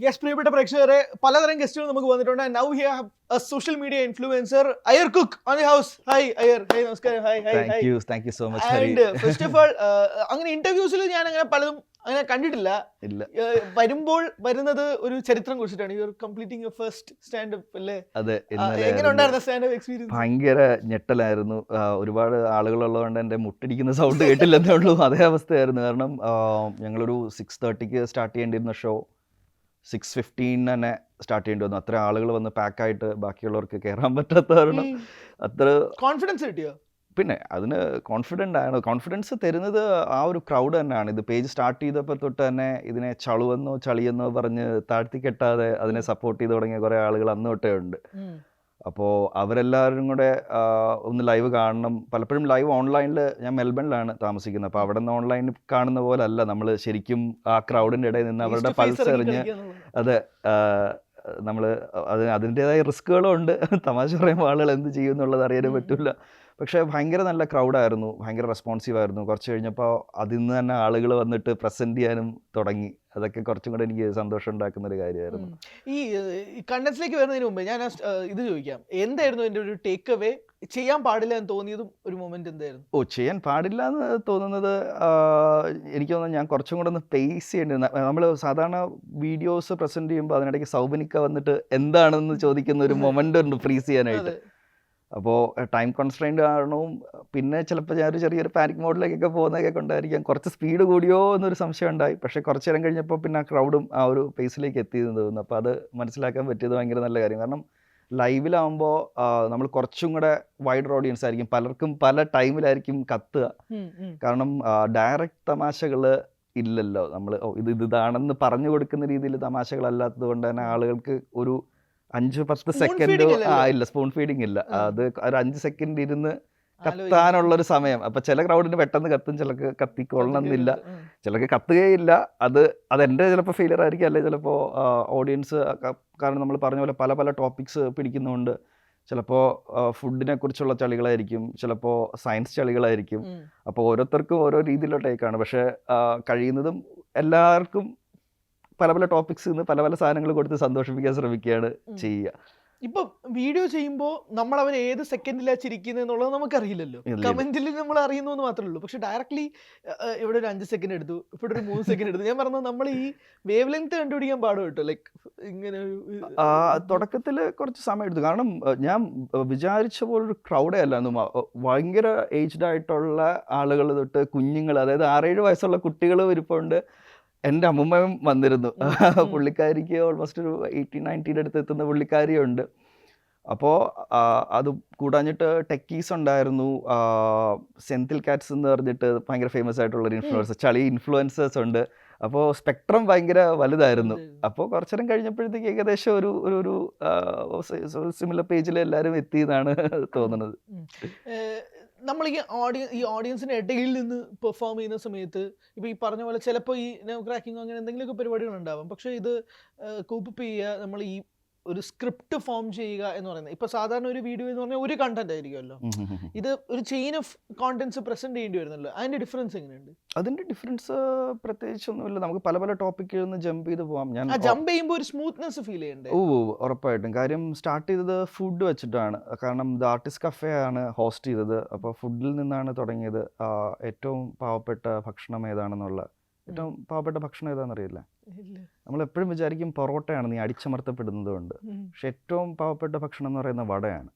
Yes, പ്രിയപ്പെട്ട പ്രേക്ഷകരെ, പലതരം ഗസ്റ്റുകൾ നമുക്ക് വന്നിട്ടുണ്ട്. Now here have a social media influencer Iyer cook on the house. Hi Iyer. Hi, നമസ്കാരം. Hi hi hi. Thank you so much. And first of all, അങ്ങനെ ഇന്റർവ്യൂസിൽ ഞാൻ അങ്ങനെ പലതും അങ്ങനെ കണ്ടിട്ടില്ല. വരുമ്പോൾ വരുന്നത് ഒരു ചരിത്രം കുറിച്ചിട്ടാണ്. You are completing your first standup അല്ലേ? അതെ. എങ്ങനെ ഉണ്ടായിരുന്നു സ്റ്റാൻഡപ്പ് എക്സ്പീരിയൻസ്? ഭയങ്കര ഞെട്ടലായിരുന്നു. ഒരുപാട് ആളുകളുള്ളതുകൊണ്ട് എൻ്റെ മുട്ടിടിക്കുന്ന സൗണ്ട് കേട്ടില്ലെന്നേ ഉള്ളൂ. അതേ അവസ്ഥയായിരുന്നു. കാരണം ഞങ്ങളൊരു 6:30 സ്റ്റാർട്ട് ചെയ്യേണ്ടിരുന്ന ഷോ 6:15 തന്നെ സ്റ്റാർട്ട് ചെയ്യേണ്ടി വന്നു. അത്ര ആളുകൾ വന്ന് പാക്കായിട്ട് ബാക്കിയുള്ളവർക്ക് കയറാൻ പറ്റാത്ത കാരണം അത്ര കോൺഫിഡൻസ് കിട്ടിയോ? പിന്നെ അതിന് കോൺഫിഡൻസ് തരുന്നത് ആ ഒരു ക്രൗഡ് തന്നെയാണ്. ഇത് പേജ് സ്റ്റാർട്ട് ചെയ്തപ്പോൾ തൊട്ട് തന്നെ ഇതിനെ ചളുവെന്നോ ചളിയെന്നോ പറഞ്ഞ് താഴ്ത്തി കെട്ടാതെ അതിനെ സപ്പോർട്ട് ചെയ്ത് തുടങ്ങിയ കുറേ ആളുകൾ അന്ന് തൊട്ടേ ഉണ്ട്. അപ്പോൾ അവരെല്ലാവരും കൂടെ ഒന്ന് ലൈവ് കാണണം. പലപ്പോഴും ലൈവ് ഓൺലൈനിൽ, ഞാൻ മെൽബണിലാണ് താമസിക്കുന്നത്, അപ്പോൾ അവിടെ നിന്ന് ഓൺലൈനിൽ കാണുന്ന പോലെ അല്ല നമ്മൾ ശരിക്കും ആ ക്രൗഡിൻ്റെ ഇടയിൽ നിന്ന് അവരുടെ പൾസ് എറിഞ്ഞ്, അതെ, നമ്മൾ അതിൻ്റേതായ റിസ്കുകളും ഉണ്ട്. തമാശ പറയുമ്പോൾ ആളുകൾ എന്ത് ചെയ്യും എന്നുള്ളത് അറിയാനും പറ്റില്ല. പക്ഷേ ഭയങ്കര നല്ല ക്രൗഡായിരുന്നു, ഭയങ്കര റെസ്പോൺസീവ് ആയിരുന്നു. കുറച്ച് കഴിഞ്ഞപ്പോൾ അതിൽ നിന്ന് തന്നെ ആളുകൾ വന്നിട്ട് പ്രസൻറ്റ് ചെയ്യാനും തുടങ്ങി. അതൊക്കെ കുറച്ചും കൂടെ എനിക്ക് സന്തോഷം ഉണ്ടാക്കുന്ന ഒരു കാര്യമായിരുന്നു. ഈ കണ്ടന്റ്സിലേക്ക് വരുന്നതിന് മുമ്പ് ഞാൻ ഇത് ചോദിക്കാം, എന്തായിരുന്നു എൻ്റെ ഒരു ടേക്ക് അവേ? ചെയ്യാൻ പാടില്ല എന്ന് തോന്നിയതും ഒരു മൊമെന്റ് എന്തായിരുന്നു? ചെയ്യാൻ പാടില്ല എന്ന് തോന്നുന്നത്, എനിക്ക് തോന്നുന്നു ഞാൻ കുറച്ചും കൂടെ ഒന്ന് പേസ് ചെയ്യേണ്ടി. നമ്മൾ സാധാരണ വീഡിയോസ് പ്രസൻറ്റ് ചെയ്യുമ്പോൾ അതിനിടയ്ക്ക് സൗബനിക്ക വന്നിട്ട് എന്താണെന്ന് ചോദിക്കുന്ന ഒരു മൊമെൻ്റ് ഉണ്ട് ഫ്രീസ് ചെയ്യാനായിട്ട്. അപ്പോൾ ടൈം കോൺസ്ട്രെയിൻ്റ് കാരണവും പിന്നെ ചിലപ്പോൾ ഞാനൊരു ചെറിയൊരു പാനിക് മോഡിലേക്കൊക്കെ പോകുന്നതൊക്കെ കൊണ്ടായിരിക്കാം കുറച്ച് സ്പീഡ് കൂടിയോ എന്നൊരു സംശയം ഉണ്ടായി. പക്ഷേ കുറച്ച് നേരം കഴിഞ്ഞപ്പോൾ പിന്നെ ആ ക്രൗഡും ആ ഒരു പേസിലേക്ക് എത്തിയെന്ന് തോന്നുന്നു. അപ്പോൾ അത് മനസ്സിലാക്കാൻ പറ്റിയത് ഭയങ്കര നല്ല കാര്യം. കാരണം ലൈവിലാവുമ്പോൾ നമ്മൾ കുറച്ചും കൂടെ വൈഡർ ഓഡിയൻസ് ആയിരിക്കും, പലർക്കും പല ടൈമിലായിരിക്കും കത്തുക. കാരണം ഡയറക്റ്റ് തമാശകൾ ഇല്ലല്ലോ. നമ്മൾ ഇതാണെന്ന് പറഞ്ഞു കൊടുക്കുന്ന രീതിയിൽ തമാശകളല്ലാത്തത് കൊണ്ട് തന്നെ ആളുകൾക്ക് ഒരു 5-10 സെക്കൻഡ് ഇല്ല, സ്പൂൺ ഫീഡിങ് ഇല്ല. അത് ഒരു 5 സെക്കൻഡ് ഇരുന്ന് കത്താനുള്ളൊരു സമയം. അപ്പം ചില ക്രൗഡിന് പെട്ടെന്ന് കത്തും, ചിലക്ക് കത്തിക്കൊള്ളണമെന്നില്ല, ചിലക്ക് കത്തുകയില്ല. അതെൻ്റെ ചിലപ്പോൾ ഫെയിലിയർ ആയിരിക്കും, അല്ലെങ്കിൽ ചിലപ്പോൾ ഓഡിയൻസ്, കാരണം നമ്മൾ പറഞ്ഞ പോലെ പല പല ടോപ്പിക്സ് പിടിക്കുന്നതുകൊണ്ട് ചിലപ്പോൾ ഫുഡിനെ കുറിച്ചുള്ള ചളികളായിരിക്കും, ചിലപ്പോൾ സയൻസ് ചളികളായിരിക്കും. അപ്പോൾ ഓരോരുത്തർക്കും ഓരോ രീതിയിലുള്ള ടേക്കാണ്. പക്ഷേ കഴിയുന്നതും എല്ലാവർക്കും പല പല ടോപ്പിക്സ് നിന്ന് പല പല സാധനങ്ങൾ കൊടുത്ത് സന്തോഷിപ്പിക്കാൻ ശ്രമിക്കുകയാണ് ചെയ്യുക. ഇപ്പൊ വീഡിയോ ചെയ്യുമ്പോൾ നമ്മൾ അവർ ഏത് സെക്കൻഡിലാണ് ചിരിക്കുന്നത് എന്നുള്ളത് നമുക്കറിയില്ലല്ലോ. കമന്റിൽ നമ്മൾ അറിയുന്നു എന്ന് മാത്രമേ ഉള്ളൂ. പക്ഷെ ഡയറക്ട്ലി ഇവിടെ ഒരു 5 സെക്കൻഡ് എടുത്തു, ഇവിടെ ഒരു 3 സെക്കൻഡ് എടുത്തു. ഞാൻ പറഞ്ഞത് നമ്മൾ ഈ വേവ് ലെങ്ത് കണ്ടുപിടിക്കാൻ പാടും കേട്ടോ. ലൈക്ക് ഇങ്ങനെ തുടക്കത്തിൽ കുറച്ച് സമയം എടുത്തു. കാരണം ഞാൻ വിചാരിച്ച പോലൊരു ക്രൗഡേ അല്ലായിരുന്നു. ഭയങ്കര ഏജ്ഡ് ആയിട്ടുള്ള ആളുകൾ തൊട്ട് കുഞ്ഞുങ്ങൾ, അതായത് 6-7 വയസ്സുള്ള കുട്ടികൾ ഇരിപ്പുണ്ട്. എൻ്റെ അമ്മൂമ്മയും വന്നിരുന്നു. പുള്ളിക്കാരിക്ക് ഓൾമോസ്റ്റ് ഒരു 18-19 അടുത്ത് എത്തുന്ന പുള്ളിക്കാരിയുണ്ട്. അപ്പോൾ അത് കൂടാഞ്ഞിട്ട് ടെക്കീസ് ഉണ്ടായിരുന്നു. സെന്തിൽ കാറ്റ്സ് എന്ന് പറഞ്ഞിട്ട് ഭയങ്കര ഫേമസ് ആയിട്ടുള്ളൊരു ഇൻഫ്ലുവൻസർ, ചളി ഇൻഫ്ലുവൻസേഴ്സ് ഉണ്ട്. അപ്പോൾ സ്പെക്ട്രം ഭയങ്കര വലുതായിരുന്നു. അപ്പോൾ കുറച്ചു നേരം കഴിഞ്ഞപ്പോഴത്തേക്ക് ഏകദേശം ഒരു സിമിലർ പേജിൽ എല്ലാവരും എത്തിയെന്നാണ് തോന്നുന്നത്. നമ്മൾ ഈ ഓഡിയൻസിന് ഇടയിൽ നിന്ന് പെർഫോം ചെയ്യുന്ന സമയത്ത് ഇപ്പോൾ ഈ പറഞ്ഞ പോലെ ചിലപ്പോൾ ഈ ക്രാക്കിങ്ങോ അങ്ങനെ എന്തെങ്കിലുമൊക്കെ പരിപാടികൾ ഉണ്ടാവും. പക്ഷേ ഇത് കൂപ്പ് ചെയ്യുക, നമ്മൾ ഈ ഒരു സ്ക്രിപ്റ്റ് ഫോം ചെയ്യുക എന്ന് പറയുന്നത്, ഇപ്പോൾ സാധാരണ ഒരു വീഡിയോ എന്ന് പറഞ്ഞാൽ ഒരു കണ്ടന്റ് ആയിരിക്കുമല്ലോ, ഇത് ഒരു ചെയിൻ ഓഫ് കോണ്ടന്റ്സ് പ്രസന്റ് ചെയ്യേണ്ടി വരുന്നല്ലോ. അതിന്റെ ഡിഫറൻസ് എങ്ങനെയുണ്ട്? അതിന്റെ ഡിഫറൻസ് പ്രത്യേകിച്ചൊന്നുമില്ല. നമുക്ക് പല പല ടോപ്പിക്കിൽ നിന്ന് ജമ്പ് ചെയ്ത് പോകാം. ഞാൻ ജമ്പ് ചെയ്യുമ്പോൾ ഒരു സ്മൂത്ത്നെസ് ഫീൽ ചെയ്യണ്ടേ? ഉറപ്പായിട്ടും. കാര്യം സ്റ്റാർട്ട് ചെയ്തത് ഫുഡ് വെച്ചിട്ടാണ്. കാരണം ദ ആർട്ടിസ്റ്റ് കഫേ ആണ് ഹോസ്റ്റ് ചെയ്തത്. അപ്പോൾ ഫുഡിൽ നിന്നാണ് തുടങ്ങിയത്. ഏറ്റവും പാവപ്പെട്ട ഭക്ഷണം ഏതാണെന്നുള്ള, ഏറ്റവും പാവപ്പെട്ട ഭക്ഷണം ഏതാണെന്നറിയില്ല. നമ്മൾ എപ്പോഴും വിചാരിക്കും പൊറോട്ടയാണ്, നീ അടിച്ചമർത്തപ്പെടുന്നത് കൊണ്ട്. പക്ഷെ ഏറ്റവും പാവപ്പെട്ട ഭക്ഷണം എന്ന് പറയുന്ന വടയാണ്.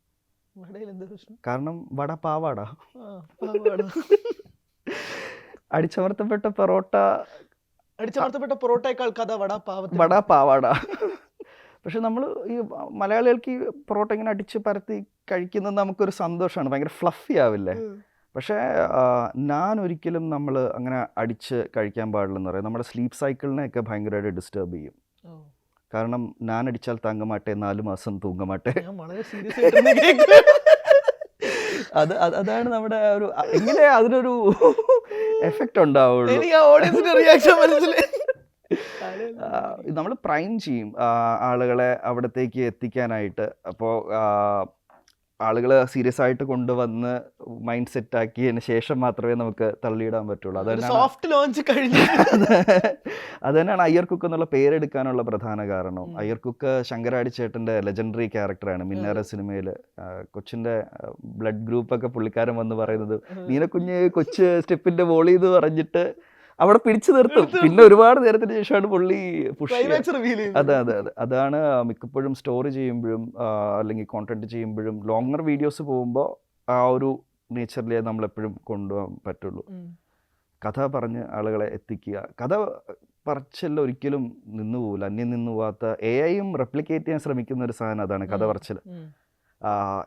കാരണം വട പാവാട. അടിച്ചമർത്തപ്പെട്ട പൊറോട്ടയേക്കാൾ കഥ വട പാവാട. പക്ഷെ നമ്മൾ ഈ മലയാളികൾക്ക് ഈ പൊറോട്ട ഇങ്ങനെ അടിച്ച് പരത്തി കഴിക്കുന്നത് നമുക്കൊരു സന്തോഷമാണ്, ഭയങ്കര ഫ്ലഫി ആവില്ലേ. പക്ഷേ ഞാൻ ഒരിക്കലും നമ്മൾ അങ്ങനെ അടിച്ച് കഴിക്കാൻ പാടില്ലെന്ന് പറയും. നമ്മുടെ സ്ലീപ്പ് സൈക്കിളിനെയൊക്കെ ഭയങ്കരമായിട്ട് ഡിസ്റ്റർബ് ചെയ്യും. കാരണം ഞാൻ അടിച്ചാൽ താങ്ങമാട്ടെ, 4 മാസം തൂങ്ങമാട്ടെ. അതാണ് നമ്മുടെ ഒരു, എങ്ങനെ അതിനൊരു എഫക്റ്റ് ഉണ്ടാവുള്ളൂ. നമ്മൾ പ്രൈം ചെയ്യും ആളുകളെ അവിടത്തേക്ക് എത്തിക്കാനായിട്ട്. അപ്പോൾ ആളുകൾ സീരിയസ് ആയിട്ട് കൊണ്ടുവന്ന് മൈൻഡ് സെറ്റ് ആക്കിയതിന് ശേഷം മാത്രമേ നമുക്ക് തള്ളിയിടാൻ പറ്റുള്ളൂ. സോഫ്റ്റ് ലോഞ്ച് കഴിഞ്ഞു. അത് തന്നെയാണ് അയ്യർ കുക്ക് എന്നുള്ള പേരെടുക്കാനുള്ള പ്രധാന കാരണം. അയ്യർ കുക്ക് ശങ്കരാടി ചേട്ടൻ്റെ ലെജൻഡറി ക്യാരക്ടറാണ് മിന്നാര സിനിമയിൽ. കൊച്ചിൻ്റെ ബ്ലഡ് ഗ്രൂപ്പൊക്കെ പുള്ളിക്കാരൻ വന്ന് പറയുന്നത് നീനക്കുഞ്ഞ് കൊച്ച് സ്റ്റെപ്പിൻ്റെ വോളി എന്ന് പറഞ്ഞിട്ട് അവിടെ പിടിച്ചു നിർത്തും. പിന്നെ ഒരുപാട് നേരത്തിന് ശേഷമാണ് പുള്ളി പുഷ് ചെയ്യുന്നത്. അതെ അതെ അതെ, അതാണ് മിക്കപ്പോഴും സ്റ്റോറി ചെയ്യുമ്പോഴും അല്ലെങ്കിൽ കോണ്ടന്റ് ചെയ്യുമ്പോഴും ലോങ്ങർ വീഡിയോസ് പോകുമ്പോൾ ആ ഒരു നേച്ചറിലേ നമ്മളെപ്പോഴും കൊണ്ടുപോകാൻ പറ്റുള്ളൂ. കഥ പറഞ്ഞ് ആളുകളെ എത്തിക്കുക. കഥ പറച്ചിൽ ഒരിക്കലും നിന്നു പോകില്ല, അന്യം നിന്നു പോകാത്ത AI-യും റെപ്ലിക്കേറ്റ് ചെയ്യാൻ ശ്രമിക്കുന്ന ഒരു സാധനം അതാണ് കഥ പറച്ചിൽ.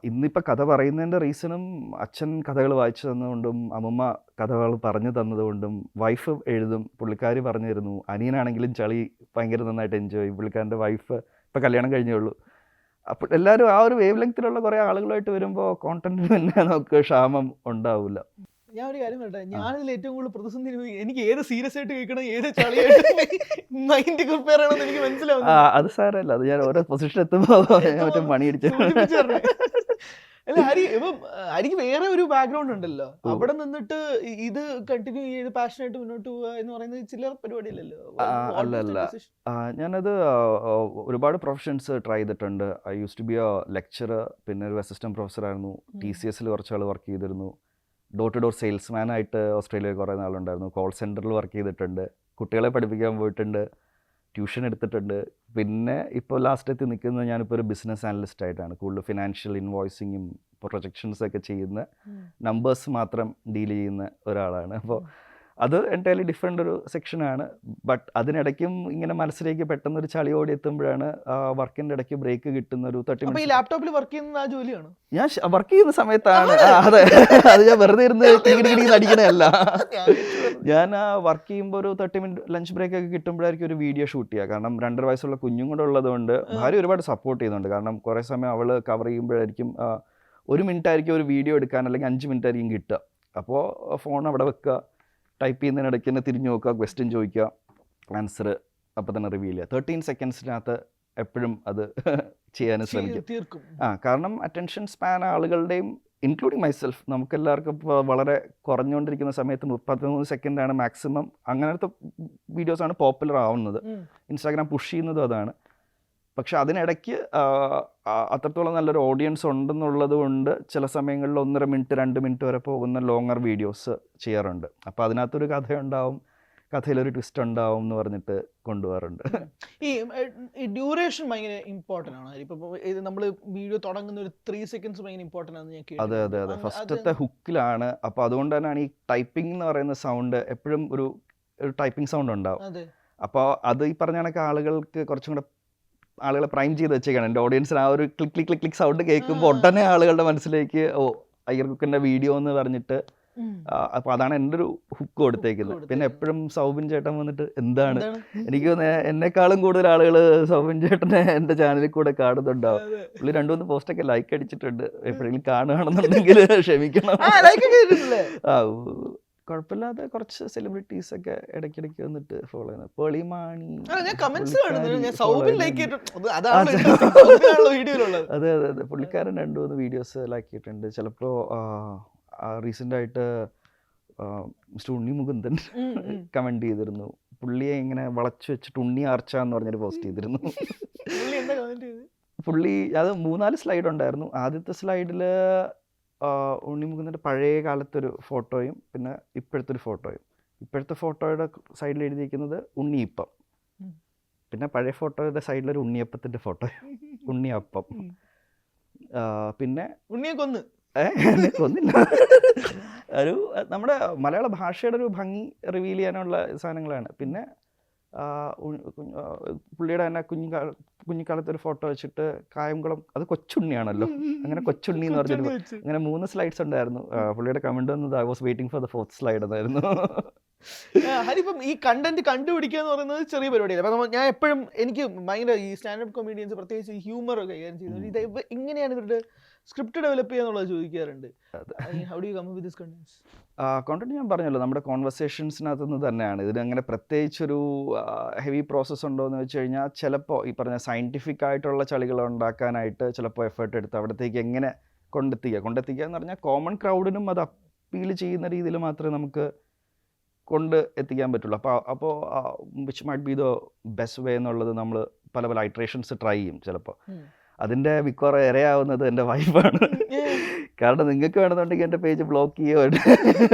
ഇന്നിപ്പോൾ കഥ പറയുന്നതിൻ്റെ റീസണും അച്ഛൻ കഥകൾ വായിച്ചു തന്നതുകൊണ്ടും അമ്മമ്മ കഥകൾ പറഞ്ഞു തന്നതുകൊണ്ടും വൈഫ് എഴുതും, പുള്ളിക്കാരി പറഞ്ഞു തരുന്നു, അനിയനാണെങ്കിലും ചളി ഭയങ്കര നന്നായിട്ട് എൻജോയ് ചെയ്യും, പുള്ളിക്കാരൻ്റെ വൈഫ് ഇപ്പോൾ കല്യാണം കഴിഞ്ഞേ ഉള്ളൂ. അപ്പോൾ എല്ലാവരും ആ ഒരു വേവ് ലെങ്ത്തിലുള്ള കുറേ ആളുകളായിട്ട് വരുമ്പോൾ കോണ്ടന്റിന് തന്നെ നമുക്ക് ക്ഷാമം ഉണ്ടാവില്ല. ഞാൻ ഒരു കാര്യം പറയട്ടെ, ഞാനിതിൽ ഏറ്റവും കൂടുതൽ പ്രതിസന്ധി എനിക്ക് ഏത് സീരിയസ് ആയിട്ട് കേൾക്കണം, ഏത് ചളിയായിട്ട് മൈൻഡ് പ്രിപ്പയർ ചെയ്യണമെന്ന് എനിക്ക് മനസ്സിലാവും. അത് സാരമല്ല, അത് ഞാൻ ഓരോ പൊസിഷൻ എത്തുമ്പോൾ മറ്റേ മണി അടിച്ചു. അല്ല ഹരി, ഇപ്പം ഹരിക്ക് വേറെ ഒരു ബാക്ക്ഗ്രൗണ്ട് ഉണ്ടല്ലോ, അവിടെ നിന്നിട്ട് ഇത് കണ്ടിന്യൂ ചെയ്ത് പാഷനായിട്ട് മുന്നോട്ട് പോവുക എന്ന് പറയുന്നത് ചില്ലറ പരിപാടിയല്ലല്ലോ. അല്ല, ഞാനത് ഒരുപാട് പ്രൊഫഷൻസ് ട്രൈ ചെയ്തിട്ടുണ്ട്. I use to be a lecturer, പിന്നെ ഒരു അസിസ്റ്റന്റ് പ്രൊഫസറായിരുന്നു, TCS-ൽ കുറച്ചാൾ വർക്ക് ചെയ്തിരുന്നു, ഡോർ ടു ഡോർ സെയിൽസ്മാനായിട്ട് ഓസ്ട്രേലിയയിൽ കുറേ നാളുണ്ടായിരുന്നു, കോൾ സെൻറ്ററിൽ വർക്ക് ചെയ്തിട്ടുണ്ട്, കുട്ടികളെ പഠിപ്പിക്കാൻ പോയിട്ടുണ്ട്, ട്യൂഷൻ എടുത്തിട്ടുണ്ട്. പിന്നെ ഇപ്പോൾ ലാസ്റ്റ് എത്തി നിൽക്കുന്നത് ഞാനിപ്പോൾ ഒരു ബിസിനസ് അനലിസ്റ്റ് ആയിട്ടാണ്. കൂടുതൽ ഫിനാൻഷ്യൽ ഇൻവോയ്സിങ്ങും പ്രൊജക്ഷൻസൊക്കെ ചെയ്യുന്ന, നമ്പേഴ്സ് മാത്രം ഡീൽ ചെയ്യുന്ന ഒരാളാണ്. അപ്പോൾ അത് എൻറ്റയർലി ഡിഫറെൻ്റ് ഒരു സെക്ഷനാണ്. ബട്ട് അതിനിടയ്ക്കും ഇങ്ങനെ മനസ്സിലേക്ക് പെട്ടെന്നൊരു ചളി ഓടി എത്തുമ്പോഴാണ് വർക്കിൻ്റെ ഇടയ്ക്ക് ബ്രേക്ക് കിട്ടുന്ന ഒരു 30 മിനിറ്റ്. ലാപ്ടോപ്പിൽ വർക്ക് ചെയ്യുന്ന ആ ജോലിയാണ് ഞാൻ വർക്ക് ചെയ്യുന്ന സമയത്താണ്. അതെ, അത് ഞാൻ വെറുതെ ഇരുന്ന് കിടി അടിക്കണല്ല. ഞാൻ വർക്ക് ചെയ്യുമ്പോൾ ഒരു 30 മിനിറ്റ് ലഞ്ച് ബ്രേക്ക് ഒക്കെ കിട്ടുമ്പോഴായിരിക്കും ഒരു വീഡിയോ ഷൂട്ട് ചെയ്യുക. കാരണം 2.5 വയസ്സുള്ള കുഞ്ഞും കൂടെ ഉള്ളതുകൊണ്ട് ഭാര്യ ഒരുപാട് സപ്പോർട്ട് ചെയ്യുന്നുണ്ട്. കാരണം കുറേ സമയം അവൾ കവർ ചെയ്യുമ്പോഴായിരിക്കും 1 മിനിറ്റ് ആയിരിക്കും ഒരു വീഡിയോ എടുക്കാൻ, അല്ലെങ്കിൽ 5 മിനിറ്റ് ആയിരിക്കും കിട്ടുക. അപ്പോൾ ഫോൺ അവിടെ വെക്കുക, ടൈപ്പ് ചെയ്യുന്നതിനിടയ്ക്ക് തന്നെ തിരിഞ്ഞു നോക്കുക, ക്വസ്റ്റ്യൻ ചോദിക്കുക, ആൻസർ അപ്പോൾ തന്നെ റിവീൽ ചെയ്യുക. 13 സെക്കൻഡ്സിനകത്ത് എപ്പോഴും അത് ചെയ്യാനും ശ്രമിക്കും. കാരണം അറ്റൻഷൻ സ്പാൻ ആളുകളുടെയും ഇൻക്ലൂഡിങ് മൈസെൽഫ് നമുക്കെല്ലാവർക്കും ഇപ്പോൾ വളരെ കുറഞ്ഞുകൊണ്ടിരിക്കുന്ന സമയത്ത് 33 സെക്കൻഡാണ് മാക്സിമം. അങ്ങനത്തെ വീഡിയോസാണ് പോപ്പുലർ ആവുന്നത്. ഇൻസ്റ്റാഗ്രാം പുഷ് ചെയ്യുന്നതും അതാണ്. പക്ഷെ അതിനിടയ്ക്ക് അത്രത്തോളം നല്ലൊരു ഓഡിയൻസ് ഉണ്ടെന്നുള്ളത് കൊണ്ട് ചില സമയങ്ങളിൽ 1.5 മിനിറ്റ് 2 മിനിറ്റ് വരെ പോകുന്ന ലോങ്ങർ വീഡിയോസ് ചെയ്യാറുണ്ട്. അപ്പോൾ അതിനകത്തൊരു കഥയുണ്ടാവും, കഥയിലൊരു ട്വിസ്റ്റ് ഉണ്ടാവും എന്ന് പറഞ്ഞിട്ട് കൊണ്ടുപോകാറുണ്ട്. ഈ ഡ്യൂറേഷൻ ഭയങ്കര ഇമ്പോർട്ടൻ്റ് ആണ്. ഇപ്പം ഇത് നമ്മൾ വീഡിയോ തുടങ്ങുന്ന ഒരു 3 സെക്കൻഡ്സ് ഭയങ്കര ഇമ്പോർട്ടൻ്റ് ആണെന്ന് ഞാൻ കേട്ടു. അതെ അതെ അതെ, ഫസ്റ്റത്തെ ഹുക്കിലാണ്. അപ്പോൾ അതുകൊണ്ട് തന്നെയാണ് ഈ ടൈപ്പിംഗ് എന്ന് പറയുന്ന സൗണ്ട് എപ്പോഴും ഒരു ടൈപ്പിംഗ് സൗണ്ട് ഉണ്ടാവും. അപ്പോൾ അത് ഈ പറഞ്ഞ കണക്ക് ആളുകൾക്ക് കുറച്ചും കൂടെ ആളുകളെ പ്രൈം ചെയ്ത് വെച്ചേക്കാണ്. എൻ്റെ ഓഡിയൻസിന് ആ ഒരു click click click click sound കേൾക്കുമ്പോൾ ഉടനെ ആളുകളുടെ മനസ്സിലേക്ക് അയ്യർ കുക്കിൻ്റെ വീഡിയോ എന്ന് പറഞ്ഞിട്ട്, അപ്പോൾ അതാണ് എൻ്റെ ഒരു ഹുക്ക് കൊടുത്തേക്കുന്നത്. പിന്നെ എപ്പോഴും സൗബിൻ ചേട്ടൻ വന്നിട്ട് എന്താണ്, എനിക്ക് എന്നെക്കാളും കൂടുതൽ ആളുകൾ സൗബിൻ ചേട്ടനെ എൻ്റെ ചാനലിൽ കൂടെ കാണുന്നുണ്ടാവും. പുള്ളി 2-3 പോസ്റ്റൊക്കെ ലൈക്ക് അടിച്ചിട്ടുണ്ട്. എപ്പോഴെങ്കിലും കാണുകയാണെന്നുണ്ടെങ്കിൽ ക്ഷമിക്കണം. കുഴപ്പമില്ലാതെ കുറച്ച് സെലിബ്രിറ്റീസ് ഒക്കെ ഇടയ്ക്കിടയ്ക്ക് വന്നിട്ട് ഫോളോ ചെയ്യുന്നത്. പേളിമാണി, അതെ അതെ അതെ, പുള്ളിക്കാരൻ 2-3 വീഡിയോസ് ലൈക്ക് ചെയ്തിട്ടുണ്ട്. ചിലപ്പോൾ റീസെൻ്റ് ആയിട്ട് മിസ്റ്റർ ഉണ്ണി മുകുന്ദൻ കമൻറ്റ് ചെയ്തിരുന്നു. പുള്ളിയെ ഇങ്ങനെ വളച്ചു വെച്ചിട്ട് ഉണ്ണി ആർച്ച എന്ന് പറഞ്ഞൊരു പോസ്റ്റ് ചെയ്തിരുന്നു. പുള്ളി അത് 3-4 സ്ലൈഡ് ഉണ്ടായിരുന്നു. ആദ്യത്തെ സ്ലൈഡിൽ ഉണ്ണി മുകുന്ദൻ്റെ പഴയ കാലത്തൊരു ഫോട്ടോയും പിന്നെ ഇപ്പോഴത്തെ ഒരു ഫോട്ടോയും. ഇപ്പോഴത്തെ ഫോട്ടോയുടെ സൈഡിൽ എഴുതിയിരിക്കുന്നത് ഉണ്ണിയപ്പം, പിന്നെ പഴയ ഫോട്ടോയുടെ സൈഡിലൊരു ഉണ്ണിയപ്പത്തിൻ്റെ ഫോട്ടോയും, ഉണ്ണിയപ്പം. പിന്നെ ഉണ്ണിയെ കൊന്നില്ല. ഒരു നമ്മുടെ മലയാള ഭാഷയുടെ ഒരു ഭംഗി റിവീൽ ചെയ്യാനുള്ള സാധനങ്ങളാണ്. പിന്നെ പുള്ളിയുടെ തന്നെ കുഞ്ഞിക്കാലത്ത് ഒരു ഫോട്ടോ വെച്ചിട്ട് കായംകുളം, അത് കൊച്ചുണ്ണിയാണല്ലോ, അങ്ങനെ കൊച്ചുണ്ണി എന്ന് പറഞ്ഞൊരു അങ്ങനെ 3 സ്ലൈഡ്സ് ഉണ്ടായിരുന്നു. പുള്ളിയുടെ കമന്റ് വന്നത് I was waiting for the 4th slide എന്നായിരുന്നു. ഹരിപ്പം ഈ കണ്ടന്റ് കണ്ടുപിടിക്കുക എന്ന് പറയുന്നത് ചെറിയ പരിപാടിയല്ല. അപ്പം ഞാൻ എപ്പോഴും എനിക്ക് ഭയങ്കര ഈ സ്റ്റാൻഡപ്പ് കൊമീഡിയൻസ് പ്രത്യേകിച്ച് ഹ്യൂമർ കൈകാര്യം ചെയ്യുന്നത് ഇത് എങ്ങനെയാണ് ഇവരുടെ സ്ക്രിപ്റ്റ് ഡെവലപ്പ് ചെയ്യുക എന്നുള്ളത് ചോദിക്കാറുണ്ട്. How do you come with this contents? Content ഞാൻ പറഞ്ഞല്ലോ, നമ്മുടെ കോൺവെർസേഷൻസിനകത്ത് നിന്ന് തന്നെയാണ്. ഇതിന് അങ്ങനെ പ്രത്യേകിച്ചൊരു ഹെവി പ്രോസസ്സ് ഉണ്ടോ എന്ന് വെച്ച് കഴിഞ്ഞാൽ ചിലപ്പോൾ ഈ പറഞ്ഞ സയൻറ്റിഫിക് ആയിട്ടുള്ള ചളികൾ ഉണ്ടാക്കാനായിട്ട് ചിലപ്പോൾ എഫേർട്ട് എടുത്ത് അവിടത്തേക്ക് എങ്ങനെ കൊണ്ടെത്തിക്കുക എന്ന് പറഞ്ഞാൽ കോമൺ ക്രൗഡിനും അത് അപ്പീൽ ചെയ്യുന്ന രീതിയിൽ മാത്രമേ നമുക്ക് കൊണ്ട് എത്തിക്കാൻ പറ്റുള്ളൂ. അപ്പോൾ which might be the best way എന്നുള്ളത് നമ്മൾ പല പല ഐട്രേഷൻസ് ട്രൈ ചെയ്യും ചിലപ്പോൾ. അതിൻ്റെ മിക്കവാറും ഇരയാവുന്നത് എൻ്റെ വൈഫാണ്. കാരണം നിങ്ങൾക്ക് വേണമെന്നുണ്ടെങ്കിൽ എൻ്റെ പേജ് ബ്ലോക്ക് ചെയ്യുകയോ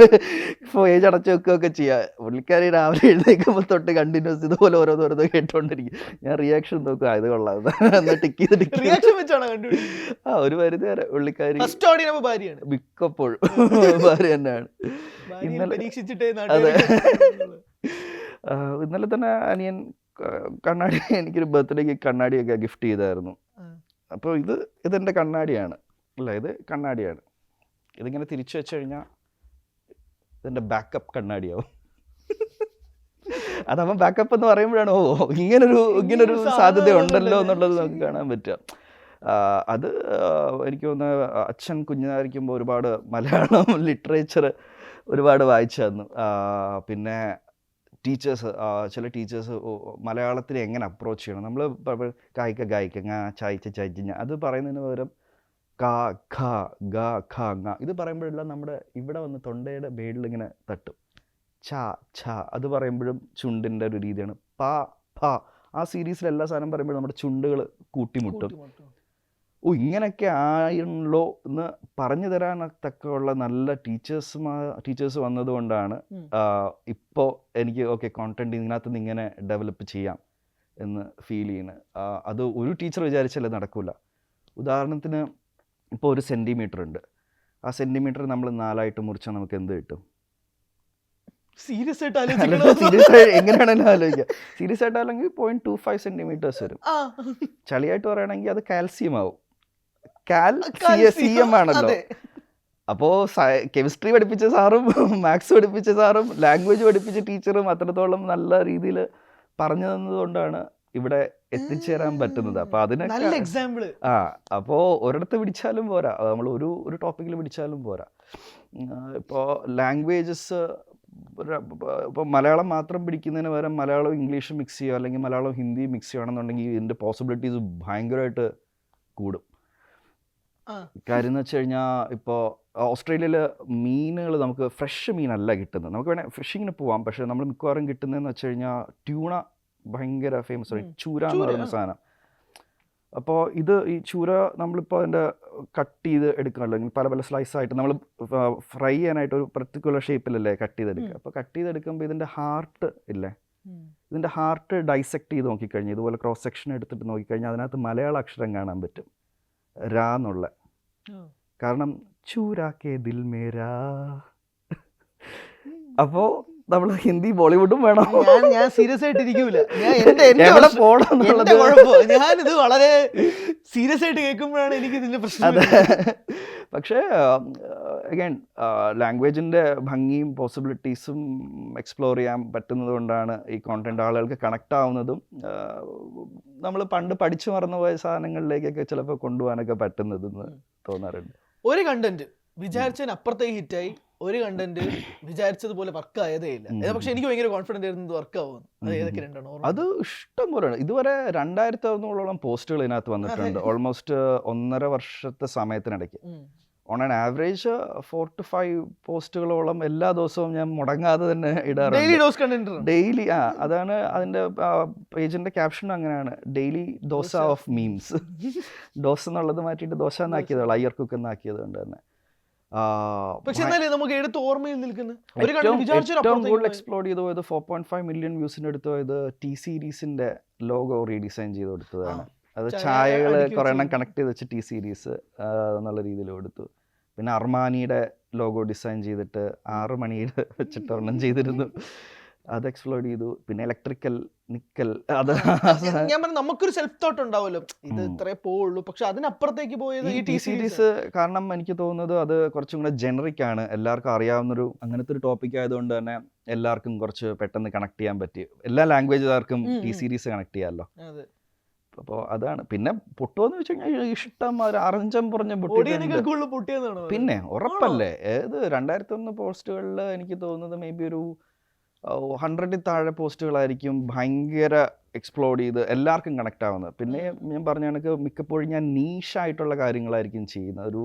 പേജ് അടച്ചു വെക്കുകയൊക്കെ ചെയ്യുക. പുള്ളിക്കാരി രാവിലെ എഴുന്നേൽക്കുമ്പോൾ തൊട്ട് കണ്ടിന്യൂസ് ഇതുപോലെ ഓരോന്നോരോന്നോ കേട്ടോണ്ടിരിക്കും. ഞാൻ റിയാക്ഷൻ നോക്കുക, ഇത് കൊള്ളാം എന്നാൽ ടിക്ക് ചെയ്ത് ഒരു പരിധി വരെ പുള്ളിക്കാരി മിക്കപ്പോഴും ഭാര്യ തന്നെയാണ്. അതെ. ഇന്നലെ തന്നെ അനിയൻ കണ്ണാടി, എനിക്കൊരു ബർത്ത്ഡേക്ക് കണ്ണാടിയൊക്കെ ഗിഫ്റ്റ് ചെയ്തായിരുന്നു. അപ്പോൾ ഇതെൻ്റെ കണ്ണാടിയാണ് അല്ല, ഇത് കണ്ണാടിയാണ്. ഇതിങ്ങനെ തിരിച്ചു വെച്ച് കഴിഞ്ഞാൽ ഇതെൻ്റെ ബാക്കപ്പ് കണ്ണാടിയാവും. അതാവുമ്പോൾ ബാക്കപ്പ് എന്ന് പറയുമ്പോഴാണ് ഇങ്ങനൊരു സാധ്യത ഉണ്ടല്ലോ എന്നുള്ളത് നമുക്ക് കാണാൻ പറ്റുക. അത് എനിക്ക് തോന്നുന്നു അച്ഛൻ കുഞ്ഞായിരിക്കുമ്പോൾ ഒരുപാട് മലയാളം ലിറ്ററേച്ചർ ഒരുപാട് വായിച്ചു തന്നു. പിന്നെ ചില ടീച്ചേഴ്സ് മലയാളത്തിനെ എങ്ങനെ അപ്രോച്ച് ചെയ്യണം, നമ്മൾ ഗായിക്ക ചായച്ച അത് പറയുന്നതിന് പകരം കാ ഖ ഗ ഖ ങ ഇത് പറയുമ്പോഴെല്ലാം നമ്മുടെ ഇവിടെ വന്ന് തൊണ്ടയുടെ ബേഡിലിങ്ങനെ തട്ടും. ഛ ഛ അത് പറയുമ്പോഴും ചുണ്ടിൻ്റെ ഒരു രീതിയാണ്. പ ഫ ആ സീരീസിൽ എല്ലാ സാധനം പറയുമ്പോഴും നമ്മുടെ ചുണ്ടുകൾ കൂട്ടിമുട്ടും. ഇങ്ങനെയൊക്കെ ആയല്ലോ എന്ന് പറഞ്ഞു തരാനൊക്കെയുള്ള നല്ല ടീച്ചേഴ്സ് വന്നതുകൊണ്ടാണ് ഇപ്പോൾ എനിക്ക് കോണ്ടന്റ് ഇതിനകത്തുനിന്ന് ഇങ്ങനെ ഡെവലപ്പ് ചെയ്യാം എന്ന് ഫീൽ ചെയ്യുന്നത്. അത് ഒരു ടീച്ചർ വിചാരിച്ചാലേ നടക്കില്ല. ഉദാഹരണത്തിന് ഇപ്പോൾ 1 സെൻറ്റിമീറ്റർ ഉണ്ട്. ആ സെൻറ്റിമീറ്റർ നമ്മൾ 4 മുറിച്ചാൽ നമുക്ക് എന്ത് കിട്ടും? സീരിയസ് എങ്ങനെയാണെങ്കിലും ആലോചിക്കുക. സീരിയസ് ആയിട്ട് അല്ലെങ്കിൽ 0.25 സെൻറ്റിമീറ്റേഴ്സ് വരും. ചളിയായിട്ട് പറയുകയാണെങ്കിൽ അത് കാൽസ്യം ആവും. CM ആണല്ലോ. അപ്പോൾ കെമിസ്ട്രി പഠിപ്പിച്ച സാറും മാത്സ് പഠിപ്പിച്ച സാറും ലാംഗ്വേജ് പഠിപ്പിച്ച ടീച്ചറും അത്രത്തോളം നല്ല രീതിയിൽ പറഞ്ഞു തന്നതുകൊണ്ടാണ് ഇവിടെ എത്തിച്ചേരാൻ പറ്റുന്നത്. അപ്പോൾ അതിനൊക്കെ അപ്പോൾ ഒരിടത്ത് പിടിച്ചാലും പോരാ, നമ്മൾ ഒരു ടോപ്പിക്കിൽ പിടിച്ചാലും പോരാ. ഇപ്പോൾ ലാംഗ്വേജസ് ഇപ്പോൾ മലയാളം മാത്രം പിടിക്കുന്നതിന് പകരം മലയാളവും ഇംഗ്ലീഷും മിക്സ് ചെയ്യുക, അല്ലെങ്കിൽ മലയാളവും ഹിന്ദിയും മിക്സ് ചെയ്യുകയാണെന്നുണ്ടെങ്കിൽ ഇതിൻ്റെ പോസിബിലിറ്റീസ് ഭയങ്കരമായിട്ട് കൂടും. കാര്യം എന്ന് വെച്ച് കഴിഞ്ഞാൽ ഇപ്പോൾ ഓസ്ട്രേലിയയിൽ മീനുകൾ നമുക്ക് ഫ്രഷ് മീനല്ല കിട്ടുന്നത്. നമുക്ക് വേണേൽ ഫിഷിങ്ങിന് പോവാം, പക്ഷേ നമ്മൾ മിക്കവാറും കിട്ടുന്നതെന്ന് വെച്ച് കഴിഞ്ഞാൽ ട്യൂണ ഭയങ്കര ഫേമസ് ആണ്. ചൂര എന്ന് പറയുന്ന സാധനം. അപ്പോൾ ഈ ചൂര നമ്മളിപ്പോൾ അതിൻ്റെ കട്ട് ചെയ്ത് എടുക്കണമല്ലോ, അല്ലെങ്കിൽ പല പല സ്ലൈസായിട്ട് നമ്മൾ ഫ്രൈ ചെയ്യാനായിട്ട് ഒരു പർട്ടിക്കുലർ ഷേപ്പിലല്ലേ കട്ട് ചെയ്തെടുക്കുക. അപ്പോൾ കട്ട് ചെയ്തെടുക്കുമ്പോൾ ഇതിൻ്റെ ഹാർട്ട് ഇല്ലേ, ഇതിൻ്റെ ഹാർട്ട് ഡൈസെക്ട് ചെയ്ത് നോക്കിക്കഴിഞ്ഞാൽ, ഇതുപോലെ ക്രോസ് സെക്ഷൻ എടുത്തിട്ട് നോക്കിക്കഴിഞ്ഞാൽ അതിനകത്ത് മലയാള അക്ഷരം കാണാൻ പറ്റും, രാ എന്നുള്ള. കാരണം ചൂരാക്കേ ദിൽ മേരാ. അപ്പോൾ നമ്മൾ ഹിന്ദി ബോളിവുഡും വേണം. ഞാൻ സീരിയസ് ആയിട്ട് ഇരിക്കൂല. ഞാനിത് വളരെ സീരിയസ് ആയിട്ട് കേൾക്കുമ്പോഴാണ് എനിക്ക് ഇതിന്റെ പ്രശ്നം. പക്ഷേ അഗൈൻ ലാംഗ്വേജിൻ്റെ ഭംഗിയും പോസിബിലിറ്റീസും എക്സ്പ്ലോർ ചെയ്യാൻ പറ്റുന്നത് കൊണ്ടാണ് ഈ കോണ്ടന്റ് ആളുകൾക്ക് കണക്ട് ആവുന്നതും നമ്മൾ പണ്ട് പഠിച്ചു മറന്നുപോയ സാധനങ്ങളിലേക്കൊക്കെ ചിലപ്പോൾ കൊണ്ടുപോകാനൊക്കെ പറ്റുന്നതെന്ന് തോന്നാറുണ്ട്. ഒരു കണ്ടന്റ് വിചാരിച്ചതിന് അപ്പുറത്തേക്ക് ഹിറ്റായി, ഒരു കണ്ടന്റ് വിചാരിച്ചതുപോലെ വർക്ക് ആയതേ ഇല്ല. പക്ഷെ എനിക്ക് ഭയങ്കര കോൺഫിഡന്റ് ആയിരുന്നു വർക്ക് ആവും. അത് ഏതൊക്കെ രണ്ടെണ്ണോ? അത് ഇഷ്ടം പോലെയാണ്. ഇതുവരെ 2600 പോസ്റ്റുകൾ ഇതിനകത്ത് വന്നിട്ടുണ്ട്. ഓൾമോസ്റ്റ് 1.5 വർഷത്തെ സമയത്തിനിടയ്ക്ക്. ഓൺ ആൻ ആവറേജ് 4 to 5 പോസ്റ്റുകളോളം എല്ലാ ദിവസവും ഞാൻ മുടങ്ങാതെ തന്നെ ഇടാറുണ്ട്. ഡെയിലി. അതാണ് അതിൻ്റെ പേജിൻ്റെ ക്യാപ്ഷൻ അങ്ങനെയാണ്, daily dosa of memes. Dosa എന്നുള്ളത് മാറ്റിയിട്ട് ദോശ എന്നാക്കിയതാണ്, അയ്യർ കുക്ക് എന്നാക്കിയത് കൊണ്ട് തന്നെ. പക്ഷെ നമുക്ക് എടുത്ത് ഓർമ്മയിൽ നിൽക്കുന്ന ഏറ്റവും കൂടുതൽ എക്സ്പ്ലോർ ചെയ്ത് പോയത് 4.5 മില്യൺ വ്യൂസിൻ്റെ അടുത്ത് പോയത് ടി സീരീസിൻ്റെ ലോഗോ റീഡിസൈൻ ചെയ്ത് കൊടുത്തതാണ്. അത് ചായകൾ കുറേ എണ്ണം കണക്ട് ചെയ്ത് വെച്ച് ടി സീരീസ് എന്നുള്ള രീതിയിൽ കൊടുത്തു. പിന്നെ അർമാനിയുടെ ലോഗോ ഡിസൈൻ ചെയ്തിട്ട് 6 മണിയിൽ വെച്ചിട്ട് ഒരെണ്ണം ചെയ്തിരുന്നു, അത് എക്സ്പ്ലോർ ചെയ്തു. പിന്നെ ഇലക്ട്രിക്കൽ നിക്കൽ, അത് ഞാൻ പറഞ്ഞു നമുക്കൊരു സെൽഫ് തോട്ട് ഉണ്ടാവുമല്ലോ, ഇത് ഇത്രേ പോവുള്ളൂ. പക്ഷെ അതിനപ്പുറത്തേക്ക് പോയത് ഈ ടി സീരീസ്. കാരണം എനിക്ക് തോന്നുന്നത് അത് കുറച്ചും കൂടെ ജനറിക് ആണ്, എല്ലാവർക്കും അറിയാവുന്നൊരു അങ്ങനത്തെ ഒരു ടോപ്പിക് ആയതുകൊണ്ട് തന്നെ എല്ലാവർക്കും കുറച്ച് പെട്ടെന്ന് കണക്ട് ചെയ്യാൻ പറ്റി. എല്ലാ ലാംഗ്വേജുകാർക്കും ടി സീരീസ് കണക്ട് ചെയ്യാമല്ലോ. അപ്പോൾ അതാണ്. പിന്നെ പൊട്ടുമെന്ന് വെച്ച് കഴിഞ്ഞാൽ ഇഷ്ടം അറഞ്ചം പുറഞ്ഞ പൊട്ടിയെന്നാണ്. പിന്നെ ഉറപ്പല്ലേ, 2001 പോസ്റ്റുകളിൽ എനിക്ക് തോന്നുന്നത് മേ ബി ഒരു 100 താഴെ പോസ്റ്റുകളായിരിക്കും ഭയങ്കര എക്സ്പ്ലോഡ് ചെയ്ത് എല്ലാവർക്കും കണക്ട് ആവുന്നത്. പിന്നെ ഞാൻ പറഞ്ഞ കണക്ക് മിക്കപ്പോഴും ഞാൻ നീഷായിട്ടുള്ള കാര്യങ്ങളായിരിക്കും ചെയ്യുന്നത്. ഒരു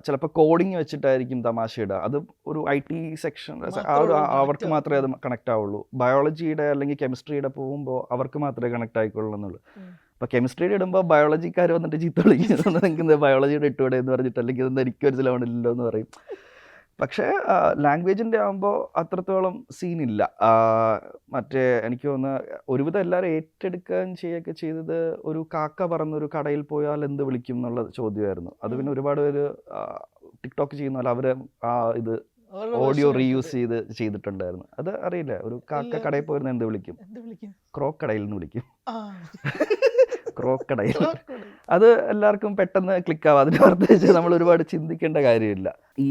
ചിലപ്പോൾ കോഡിങ് വെച്ചിട്ടായിരിക്കും തമാശ ഇടുക. അത് ഒരു IT സെക്ഷൻ അവർക്ക് മാത്രമേ അത് കണക്റ്റ് ആവുള്ളൂ. ബയോളജിയുടെ അല്ലെങ്കിൽ കെമിസ്ട്രിയുടെ പോകുമ്പോൾ അവർക്ക് മാത്രമേ കണക്റ്റ് ആയിക്കൊള്ളുന്നുള്ളൂ. അപ്പോൾ കെമിസ്ട്രിയുടെ ഇടുമ്പോൾ ബയോളജിക്കാർ വന്നിട്ട് ചീത്ത വിളിക്കുന്നത് നിങ്ങൾക്ക് ബയോളജിയുടെ ഇട്ടുകൂടെ എന്ന് പറഞ്ഞിട്ട്, അല്ലെങ്കിൽ ഇതൊന്നും എനിക്ക് മനസ്സിലാവണില്ലല്ലോ എന്ന് പറയും. പക്ഷേ ലാംഗ്വേജിൻ്റെ ആകുമ്പോൾ അത്രത്തോളം സീനില്ല. മറ്റേ എനിക്ക് തോന്നുന്നു ഒരുവിധം എല്ലാവരും ഏറ്റെടുക്കാൻ ചെയ്യുകയൊക്കെ ചെയ്തത് ഒരു കാക്ക പറന്നൊരു കടയിൽ പോയാൽ എന്ത് വിളിക്കും എന്നുള്ള ചോദ്യമായിരുന്നു. അത് പിന്നെ ഒരുപാട് പേര് ടിക്ടോക്ക് ചെയ്യുന്ന പോലെ അവർ ഇത് ഓഡിയോ റീയൂസ് ചെയ്തിട്ടുണ്ടായിരുന്നു. അത് അറിയില്ല, ഒരു കാക്ക കടയിൽ പോയിരുന്ന എന്ത് വിളിക്കും? ക്രോക്കടയിൽ നിന്ന് വിളിക്കും. ക്രോക്കടയിൽ. അത് എല്ലാവർക്കും പെട്ടെന്ന് ക്ലിക്കാവും. അതിന് പ്രത്യേകിച്ച് നമ്മൾ ഒരുപാട് ചിന്തിക്കേണ്ട കാര്യമില്ല. ഈ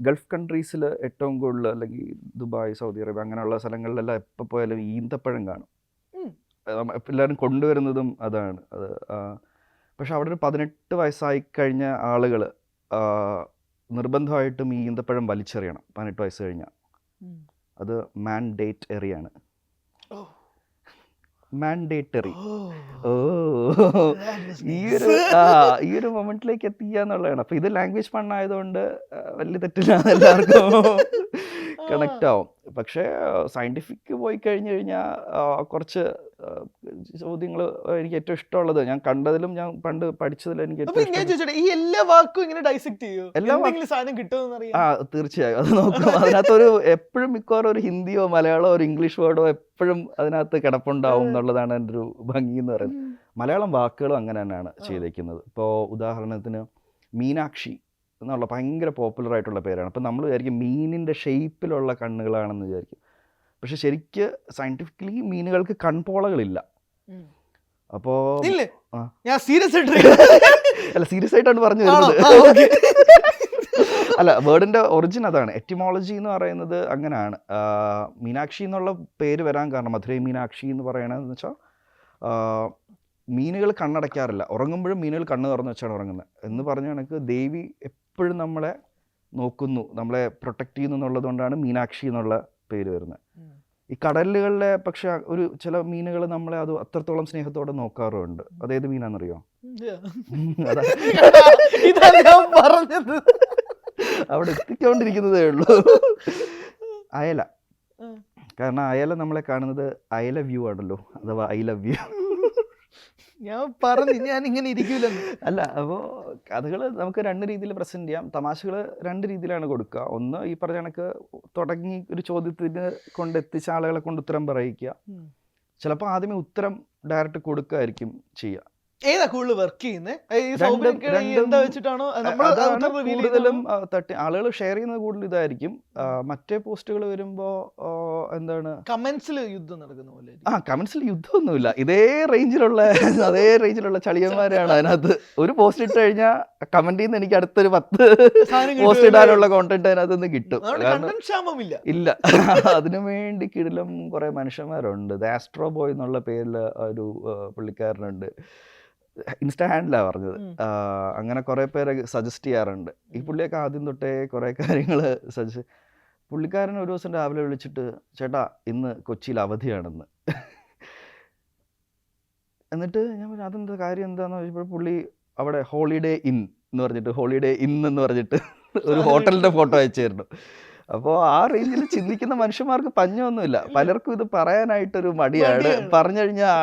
ഗൾഫ് കൺട്രീസിൽ ഏറ്റവും കൂടുതൽ, അല്ലെങ്കിൽ ദുബായ്, സൗദി അറേബ്യ അങ്ങനെയുള്ള സ്ഥലങ്ങളിലെല്ലാം എപ്പോൾ പോയാലും ഈന്തപ്പഴം കാണും. എല്ലാവരും കൊണ്ടുവരുന്നതും അതാണ്. പക്ഷെ അവിടെ ഒരു 18 വയസ്സായി കഴിഞ്ഞ ആളുകൾ നിർബന്ധമായിട്ടും ഈ ഈന്തപ്പഴം വലിച്ചെറിയണം 18 വയസ്സ് കഴിഞ്ഞാൽ. അത് മാൻഡേറ്റ് എറിയാണ്. മാൻഡേറ്ററി. ഈ ഒരു മൊമെന്റിലേക്ക് എത്തിക്കുക എന്നുള്ളതാണ്. അപ്പൊ ഇത് ലാംഗ്വേജ് ഫണ്ണായതുകൊണ്ട് വലിയ തെറ്റില്ല, എല്ലാവർക്കും കണക്റ്റ് ആവും. പക്ഷേ സയന്റിഫിക് പോയി കഴിഞ്ഞു കഴിഞ്ഞാൽ കുറച്ച് ചോദ്യങ്ങൾ എനിക്ക് ഏറ്റവും ഇഷ്ടമുള്ളത്, ഞാൻ കണ്ടതിലും ഞാൻ പണ്ട് പഠിച്ചതിലും എനിക്ക് ഈ എല്ലാ വാക്കും ഇങ്ങനെ ഡൈസെക്ട് ചെയ്യോ? തീർച്ചയായും അത് നോക്കും. അതിനകത്തൊരു എപ്പോഴും മിക്കവാറും ഒരു ഹിന്ദിയോ മലയാളമോ ഒരു ഇംഗ്ലീഷ് വേർഡോ എപ്പോഴും അതിനകത്ത് കിടപ്പുണ്ടാവും എന്നുള്ളതാണ് എൻ്റെ ഒരു ഭംഗി എന്ന് പറയുന്നത്. മലയാളം വാക്കുകളും അങ്ങനെ തന്നെയാണ് ചെയ്തേക്കുന്നത്. ഇപ്പോൾ ഉദാഹരണത്തിന് മീനാക്ഷി എന്നുള്ള ഭയങ്കര പോപ്പുലർ ആയിട്ടുള്ള പേരാണ്. അപ്പം നമ്മൾ വിചാരിക്കും മീനിൻ്റെ ഷേപ്പിലുള്ള കണ്ണുകളാണെന്ന് വിചാരിക്കും. പക്ഷെ ശരിക്ക് സയന്റിഫിക്കലി മീനുകൾക്ക് കൺപോളകളില്ല. അപ്പോ അല്ല, സീരിയസ് ആയിട്ടാണ് പറഞ്ഞു വരുന്നത്. അല്ല, വേർഡിന്റെ ഒറിജിൻ അതാണ്. എറ്റിമോളജി എന്ന് പറയുന്നത് അങ്ങനെയാണ്. മീനാക്ഷി എന്നുള്ള പേര് വരാൻ കാരണം, മധുരൈ മീനാക്ഷി എന്ന് പറയണതെന്ന് വെച്ചാൽ മീനുകൾ കണ്ണടയ്ക്കാറില്ല, ഉറങ്ങുമ്പോഴും മീനുകൾ കണ്ണ് തുറന്ന് വെച്ചാണ് ഉറങ്ങുന്നത് എന്ന് പറഞ്ഞ കണക്ക് ദേവി എപ്പോഴും നമ്മളെ നോക്കുന്നു, നമ്മളെ പ്രൊട്ടക്ട് ചെയ്യുന്നു എന്നുള്ളത് കൊണ്ടാണ് മീനാക്ഷി എന്നുള്ള പേര് വരുന്നത്. ഈ കടലുകളിലെ പക്ഷെ ഒരു ചില മീനുകൾ നമ്മളെ അത് അത്രത്തോളം സ്നേഹത്തോടെ നോക്കാറുണ്ട്. അതേത് മീനാണെന്നറിയോ? അവിടെ എത്തിക്കൊണ്ടിരിക്കുന്നതേ ഉള്ളൂ. അയല. കാരണം അയല നമ്മളെ കാണുന്നത് അയല വ്യൂ ആണല്ലോ, അഥവാ ഐ ലവ് യു. ഞാൻ പറഞ്ഞു ഞാൻ ഇങ്ങനെ ഇരിക്കൂലെന്ന്. അല്ല, അപ്പോൾ കഥകൾ നമുക്ക് 2 രീതിയിൽ പ്രസൻറ്റ് ചെയ്യാം. തമാശകൾ 2 രീതിയിലാണ് കൊടുക്കുക. ഒന്ന് ഈ പറഞ്ഞ കണക്ക് തുടങ്ങി ഒരു ചോദ്യത്തിന് കൊണ്ടെത്തിച്ച ആളുകളെ കൊണ്ട് ഉത്തരം പറയിക്കുക. ചിലപ്പോൾ ആദ്യമേ ഉത്തരം ഡയറക്റ്റ് കൊടുക്കുകയായിരിക്കും ചെയ്യുക. ഏതാ കൂടുതൽ വർക്ക് ചെയ്യുന്നത്? കൂടുതലും ആളുകൾ ഷെയർ ചെയ്യുന്നത് കൂടുതൽ ഇതായിരിക്കും. മറ്റേ പോസ്റ്റുകൾ വരുമ്പോ എന്താണ്, കമന്റ്സിൽ യുദ്ധം നടക്കുന്ന പോലെ. കമന്റ്സിൽ യുദ്ധമൊന്നുമില്ല. അതേ റേഞ്ചിലുള്ള ചളിയന്മാരാണ് അതിനകത്ത്. ഒരു പോസ്റ്റ് ഇട്ട് കഴിഞ്ഞാൽ കമന്റ് ചെയ്യുന്ന എനിക്ക് അടുത്തൊരു 10 പോസ്റ്റ് ഇടാനുള്ള കോണ്ടന്റ് അതിനകത്ത് നിന്ന് കിട്ടും. ഇല്ല, അതിനു വേണ്ടി കിടിലം കുറെ മനുഷ്യന്മാരുണ്ട്. ആസ്ട്രോ ബോയ് എന്നുള്ള പേരിൽ ഒരു പുള്ളിക്കാരനുണ്ട്. ഇൻസ്റ്റാ ഹാൻഡിലാണ് പറഞ്ഞത്. അങ്ങനെ കുറെ പേരെ സജസ്റ്റ് ചെയ്യാറുണ്ട്. ഈ പുള്ളിയൊക്കെ ആദ്യം തൊട്ടേ കുറെ കാര്യങ്ങൾ പുള്ളിക്കാരൻ ഒരു ദിവസം രാവിലെ വിളിച്ചിട്ട്, ചേട്ടാ ഇന്ന് കൊച്ചിയിൽ അവധിയാണെന്ന്. എന്നിട്ട് ഞാൻ പറഞ്ഞു അതെന്താ കാര്യം എന്താന്ന് ചോദിച്ചപ്പോൾ പുള്ളി അവിടെ ഹോളിഡേ ഇൻ എന്ന് പറഞ്ഞിട്ട് ഒരു ഹോട്ടലിന്റെ ഫോട്ടോ അയച്ചായിരുന്നു. അപ്പോൾ ആ റേഞ്ചിൽ ചിന്തിക്കുന്ന മനുഷ്യന്മാർക്ക് പഞ്ഞൊന്നുമില്ല. പലർക്കും ഇത് പറയാനായിട്ടൊരു മടിയാണ്. പറഞ്ഞു കഴിഞ്ഞാൽ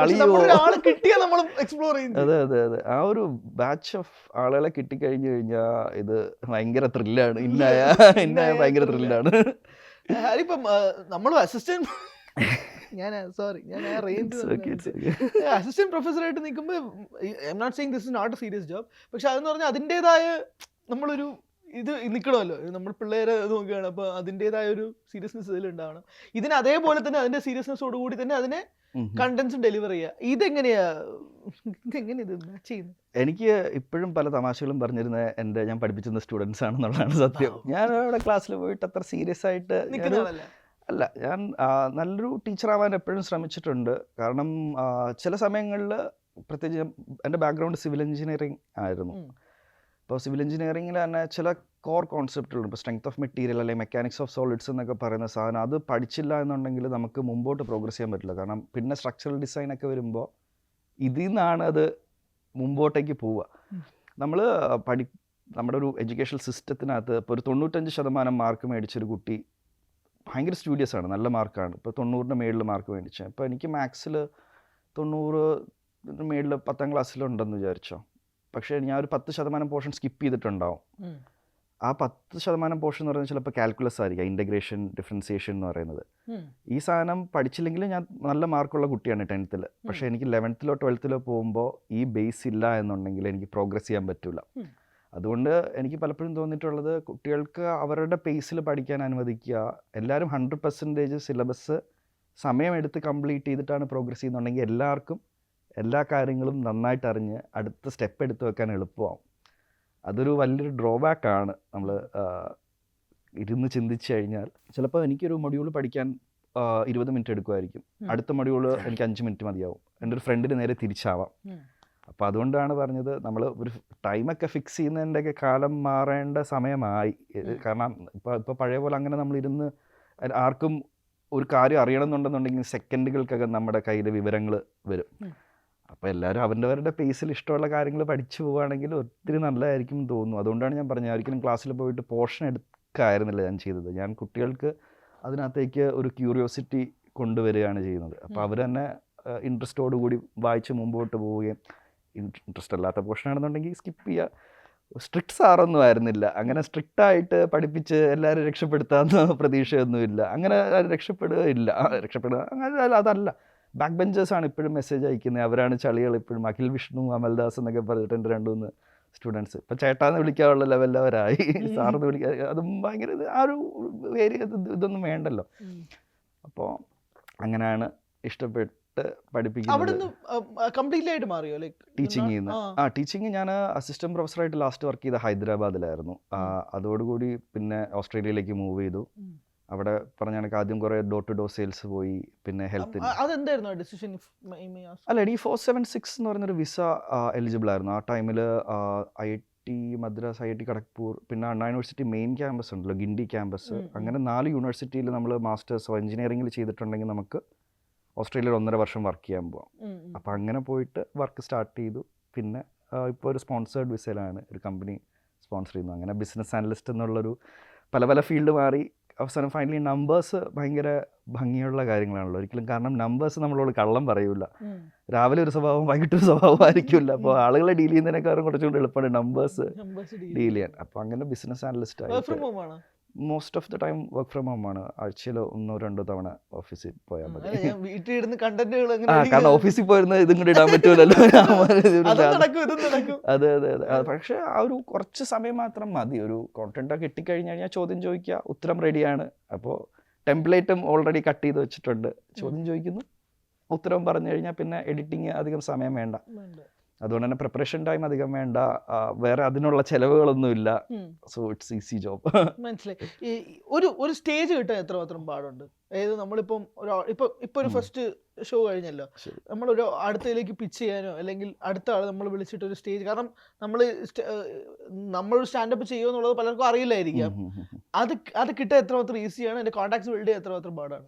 അതെ. ആ ഒരു ബാച്ച് ഓഫ് ആളുകളെ കിട്ടിക്കഴിഞ്ഞു കഴിഞ്ഞാൽ ഇത് ഭയങ്കര ത്രില്ലാണ്. ഇന്നായ ഭയങ്കര ത്രില്ലാണ്. ഇപ്പം നമ്മളും അസിസ്റ്റന്റ് പ്രൊഫസറായിട്ട് നിൽക്കുമ്പോൾ I am not saying this is not a serious job. പക്ഷെ അതെന്ന് പറഞ്ഞാൽ അതിൻ്റെതായ നമ്മളൊരു ഇത് നിൽക്കണമല്ലോ. നമ്മൾ പിള്ളേരെ നോക്കുകയാണ്, അപ്പോൾ അതിൻ്റെതായ ഒരു സീരിയസ്നെസ് ഇതിലുണ്ടാവണം. ഇതിന് അതേപോലെ തന്നെ അതിൻ്റെ സീരിയസ്നെസ്സോട് കൂടി തന്നെ അതിനെ കണ്ടന്റ്സും ഡെലിവർ ചെയ്യുക. ഇതെങ്ങനെയാ ഇത് മാച്ച് ചെയ്യുന്നത്? എനിക്ക് ഇപ്പോഴും പല തമാശകളും പറഞ്ഞിരുന്നത് ഞാൻ പഠിപ്പിച്ചിരുന്ന സ്റ്റുഡൻസ് ആണെന്നുള്ളതാണ് സത്യം. ഞാൻ അവിടെ ക്ലാസ്സിൽ പോയിട്ട് അത്ര സീരിയസ് ആയിട്ട് അല്ല, ഞാൻ നല്ലൊരു ടീച്ചറാവാൻ എപ്പോഴും ശ്രമിച്ചിട്ടുണ്ട്. കാരണം ചില സമയങ്ങളിൽ പ്രത്യേകിച്ച് എൻ്റെ ബാക്ക്ഗ്രൗണ്ട് സിവിൽ എഞ്ചിനീയറിംഗ് ആയിരുന്നു. ഇപ്പോൾ സിവിൽ എഞ്ചിനീയറിംഗിൽ തന്നെ ചില കോർ കോൺസെപ്റ്റുകളുണ്ട്. ഇപ്പോൾ സ്ട്രെങ്ത് ഓഫ് മെറ്റീരിയൽ അല്ലെങ്കിൽ മെക്കാനിക്സ് ഓഫ് സോളിഡ്സ് എന്നൊക്കെ പറയുന്ന സാധനം, അത് പഠിച്ചില്ല എന്നുണ്ടെങ്കിൽ നമുക്ക് മുമ്പോട്ട് പ്രോഗ്രസ് ചെയ്യാൻ പറ്റില്ല. കാരണം പിന്നെ സ്ട്രക്ചറൽ ഡിസൈനൊക്കെ വരുമ്പോൾ ഇതിൽ നിന്നാണ് അത് മുമ്പോട്ടേക്ക് പോവുക. നമ്മൾ നമ്മുടെ ഒരു എഡ്യൂക്കേഷൻ സിസ്റ്റത്തിനകത്ത് ഇപ്പോൾ ഒരു 95% മാർക്ക് മേടിച്ചൊരു കുട്ടി ഭയങ്കര സ്റ്റുഡിയസ് ആണ്, നല്ല മാർക്കാണ്. ഇപ്പോൾ 90ൻ്റെ മേളിൽ മാർക്ക് മേടിച്ചത്. അപ്പോൾ എനിക്ക് മാത്സിൽ 90 മേളിൽ 10ാം ക്ലാസ്സിലുണ്ടെന്ന് വിചാരിച്ചോ. പക്ഷേ ഞാൻ ഒരു 10% പോർഷൻ സ്കിപ്പ് ചെയ്തിട്ടുണ്ടാവും. ആ 10% പോർഷൻ എന്ന് പറയുന്നത് ചിലപ്പോൾ കാൽക്കുലസ് ആയിരിക്കും, ഇൻ്റഗ്രേഷൻ ഡിഫറൻസിയേഷൻ എന്ന് പറയുന്നത്. ഈ സാധനം പഠിച്ചില്ലെങ്കിലും ഞാൻ നല്ല മാർക്കുള്ള കുട്ടിയാണ് 10th. പക്ഷേ എനിക്ക് 11th 12th പോകുമ്പോൾ ഈ ബേസ് ഇല്ല എന്നുണ്ടെങ്കിൽ എനിക്ക് പ്രോഗ്രസ് ചെയ്യാൻ പറ്റില്ല. അതുകൊണ്ട് എനിക്ക് പലപ്പോഴും തോന്നിയിട്ടുള്ളത്, കുട്ടികൾക്ക് അവരുടെ പേസിൽ പഠിക്കാൻ അനുവദിക്കുക. എല്ലാവരും 100% സിലബസ് സമയമെടുത്ത് കംപ്ലീറ്റ് ചെയ്തിട്ടാണ് പ്രോഗ്രസ് ചെയ്യുന്നുണ്ടെങ്കിൽ എല്ലാവർക്കും എല്ലാ കാര്യങ്ങളും നന്നായിട്ട് അറിഞ്ഞ് അടുത്ത സ്റ്റെപ്പ് എടുത്ത് വെക്കാൻ എളുപ്പമാവും. അതൊരു വലിയൊരു ഡ്രോബാക്കാണ് നമ്മൾ ഇരുന്ന് ചിന്തിച്ച് കഴിഞ്ഞാൽ. ചിലപ്പോൾ എനിക്കൊരു മൊഡ്യൂൾ പഠിക്കാൻ 20 മിനിറ്റ് എടുക്കുമായിരിക്കും, അടുത്ത മൊഡ്യൂൾ എനിക്ക് 5 മിനിറ്റ് മതിയാവും. എൻ്റെ ഒരു ഫ്രണ്ടിന് നേരെ തിരിച്ചാവാം. അപ്പോൾ അതുകൊണ്ടാണ് പറഞ്ഞത്, നമ്മൾ ഒരു ടൈമൊക്കെ ഫിക്സ് ചെയ്യുന്നതിൻ്റെയൊക്കെ കാലം മാറേണ്ട സമയമായി. കാരണം ഇപ്പോൾ പഴയ പോലെ അങ്ങനെ നമ്മളിരുന്ന് ആർക്കും ഒരു കാര്യം അറിയണമെന്നുണ്ടെന്നുണ്ടെങ്കിൽ സെക്കൻഡുകൾക്കകം നമ്മുടെ കയ്യിൽ വിവരങ്ങൾ വരും. അപ്പോൾ എല്ലാവരും അവരുടെ പേസിൽ ഇഷ്ടമുള്ള കാര്യങ്ങൾ പഠിച്ചു പോവുകയാണെങ്കിൽ ഒത്തിരി നല്ലതായിരിക്കും തോന്നുന്നു. അതുകൊണ്ടാണ് ഞാൻ പറഞ്ഞത്, ഒരിക്കലും ക്ലാസ്സിൽ പോയിട്ട് പോർഷൻ എടുക്കായിരുന്നില്ല ഞാൻ ചെയ്തത്. ഞാൻ കുട്ടികൾക്ക് അതിനകത്തേക്ക് ഒരു ക്യൂരിയോസിറ്റി കൊണ്ടുവരികയാണ് ചെയ്യുന്നത്. അപ്പോൾ അവർ തന്നെ ഇൻട്രസ്റ്റോടു കൂടി വായിച്ച് മുമ്പോട്ട് പോവുകയും, ഇൻട്രസ്റ്റ് അല്ലാത്ത പോർഷൻ ആണെന്നുണ്ടെങ്കിൽ സ്കിപ്പ് ചെയ്യുക. സ്ട്രിക്റ്റ് സാറൊന്നും ആയിരുന്നില്ല, അങ്ങനെ സ്ട്രിക്റ്റായിട്ട് പഠിപ്പിച്ച് എല്ലാവരും രക്ഷപ്പെടുത്താമെന്ന പ്രതീക്ഷയൊന്നുമില്ല. അങ്ങനെ രക്ഷപ്പെടുക അതല്ല. ബാക്ക് ബെഞ്ചേഴ്സാണ് ഇപ്പോഴും മെസ്സേജ് അയക്കുന്നത്, അവരാണ് ചളികൾ ഇപ്പോഴും. അഖിൽ വിഷ്ണു, അമൽദാസ് എന്നൊക്കെ പറഞ്ഞിട്ടുണ്ട് 2-3 സ്റ്റുഡൻസ്. ഇപ്പോൾ ചേട്ടാന്ന് വിളിക്കാനുള്ള ലെവലിൽ അവരായി. സാറെന്ന് വിളിക്കുക, അതും ഭയങ്കര ആ ഒരു ഇതൊന്നും വേണ്ടല്ലോ. അപ്പോൾ അങ്ങനെയാണ് ഇഷ്ടപ്പെട്ട് പഠിപ്പിക്കുന്നത്. ടീച്ചിങ് ഞാൻ അസിസ്റ്റന്റ് പ്രൊഫസറായിട്ട് ലാസ്റ്റ് വർക്ക് ചെയ്ത ഹൈദരാബാദിലായിരുന്നു. അതോടുകൂടി പിന്നെ ഓസ്ട്രേലിയയിലേക്ക് മൂവ് ചെയ്തു. അവിടെ പറഞ്ഞ കണക്ക് ആദ്യം കുറേ ഡോർ ടു ഡോർ സെയിൽസ് പോയി, പിന്നെ ഹെൽത്ത്. അല്ല, D476 എന്ന് പറഞ്ഞൊരു വിസ എലിജിബിൾ ആയിരുന്നു ആ ടൈമിൽ. IIT മദ്രാസ്, IIT ഖടഗ്പൂർ, പിന്നെ അണ്ണാ യൂണിവേഴ്സിറ്റി മെയിൻ ക്യാമ്പസ് ഉണ്ടല്ലോ, ഗിൻഡി ക്യാമ്പസ്, അങ്ങനെ 4 യൂണിവേഴ്സിറ്റിയിൽ നമ്മൾ മാസ്റ്റേഴ്സോ എഞ്ചിനീയറിംഗിൽ ചെയ്തിട്ടുണ്ടെങ്കിൽ നമുക്ക് ഓസ്ട്രേലിയയിൽ 1.5 വർഷം വർക്ക് ചെയ്യാൻ പോകാം. അപ്പോൾ അങ്ങനെ പോയിട്ട് വർക്ക് സ്റ്റാർട്ട് ചെയ്തു. പിന്നെ ഇപ്പോൾ ഒരു സ്പോൺസേർഡ് വിസയിലാണ് ഒരു കമ്പനി സ്പോൺസർ ചെയ്യുന്നത്. അങ്ങനെ ബിസിനസ് അനലിസ്റ്റ് എന്നുള്ളൊരു പല ഫീൽഡ് മാറി. അവസാനം ഫൈനലി നമ്പേഴ്സ് ഭയങ്കര ഭംഗിയുള്ള കാര്യങ്ങളാണല്ലോ ഒരിക്കലും. കാരണം നമ്പേഴ്സ് നമ്മളോട് കള്ളം പറയൂല. രാവിലെ ഒരു സ്വഭാവം വൈകിട്ട് ഒരു സ്വഭാവം ആയിരിക്കില്ല. അപ്പോൾ ആളുകളെ ഡീൽ ചെയ്യുന്നതിനേക്കാളും കുറച്ചുകൂടി എളുപ്പമാണ് നമ്പേഴ്സ് ഡീൽ ചെയ്യാൻ. അപ്പോൾ അങ്ങനെ ബിസിനസ് അനലിസ്റ്റ് ആയിട്ട് most of the time work from home ആണ്. ആഴ്ചയിൽ 1-2 തവണ ഓഫീസിൽ പോയാൽ മതി. കാരണം ഓഫീസിൽ പോയിരുന്ന ഇതും കൂടി ഇടാൻ പറ്റൂലല്ലോ. അതെ. പക്ഷേ ആ ഒരു കുറച്ച് സമയം മാത്രം മതി. ഒരു കോണ്ടന്റ് കിട്ടിക്കഴിഞ്ഞ് കഴിഞ്ഞാൽ ചോദ്യം ചോദിക്കുക, ഉത്തരം റെഡിയാണ്. അപ്പോൾ ടെംപ്ലേറ്റും ഓൾറെഡി കട്ട് ചെയ്ത് വെച്ചിട്ടുണ്ട്. ചോദ്യം ചോദിക്കുന്നു, ഉത്തരം പറഞ്ഞു കഴിഞ്ഞാൽ പിന്നെ എഡിറ്റിങ് അധികം സമയം വേണ്ട. അതുകൊണ്ട് തന്നെ പ്രിപ്പറേഷൻ ടൈം അധികം വേണ്ട, വേറെ അതിനുള്ള ചെലവുകളൊന്നുമില്ല. So it's easy job. മനസ്സിലായി. ഒരു സ്റ്റേജ് കിട്ടാൻ എത്രമാത്രം പാടുണ്ട്? അതായത് നമ്മളിപ്പം ഇപ്പൊ ഒരു ഫസ്റ്റ് ഷോ കഴിഞ്ഞല്ലോ, നമ്മളൊരു അടുത്തതിലേക്ക് പിച്ച് ചെയ്യാനോ അല്ലെങ്കിൽ അടുത്ത ആൾ നമ്മൾ വിളിച്ചിട്ട് ഒരു സ്റ്റേജ്, കാരണം നമ്മളൊരു സ്റ്റാൻഡപ്പ് ചെയ്യുമോ എന്നുള്ളത് പലർക്കും അറിയില്ലായിരിക്കാം. അത് കിട്ടാൻ എത്രമാത്രം ഈസിയാണ്? എൻ്റെ കോൺടാക്ട്സ് ബിൽഡ് ചെയ്യാൻ എത്രമാത്രം പാടാണ്?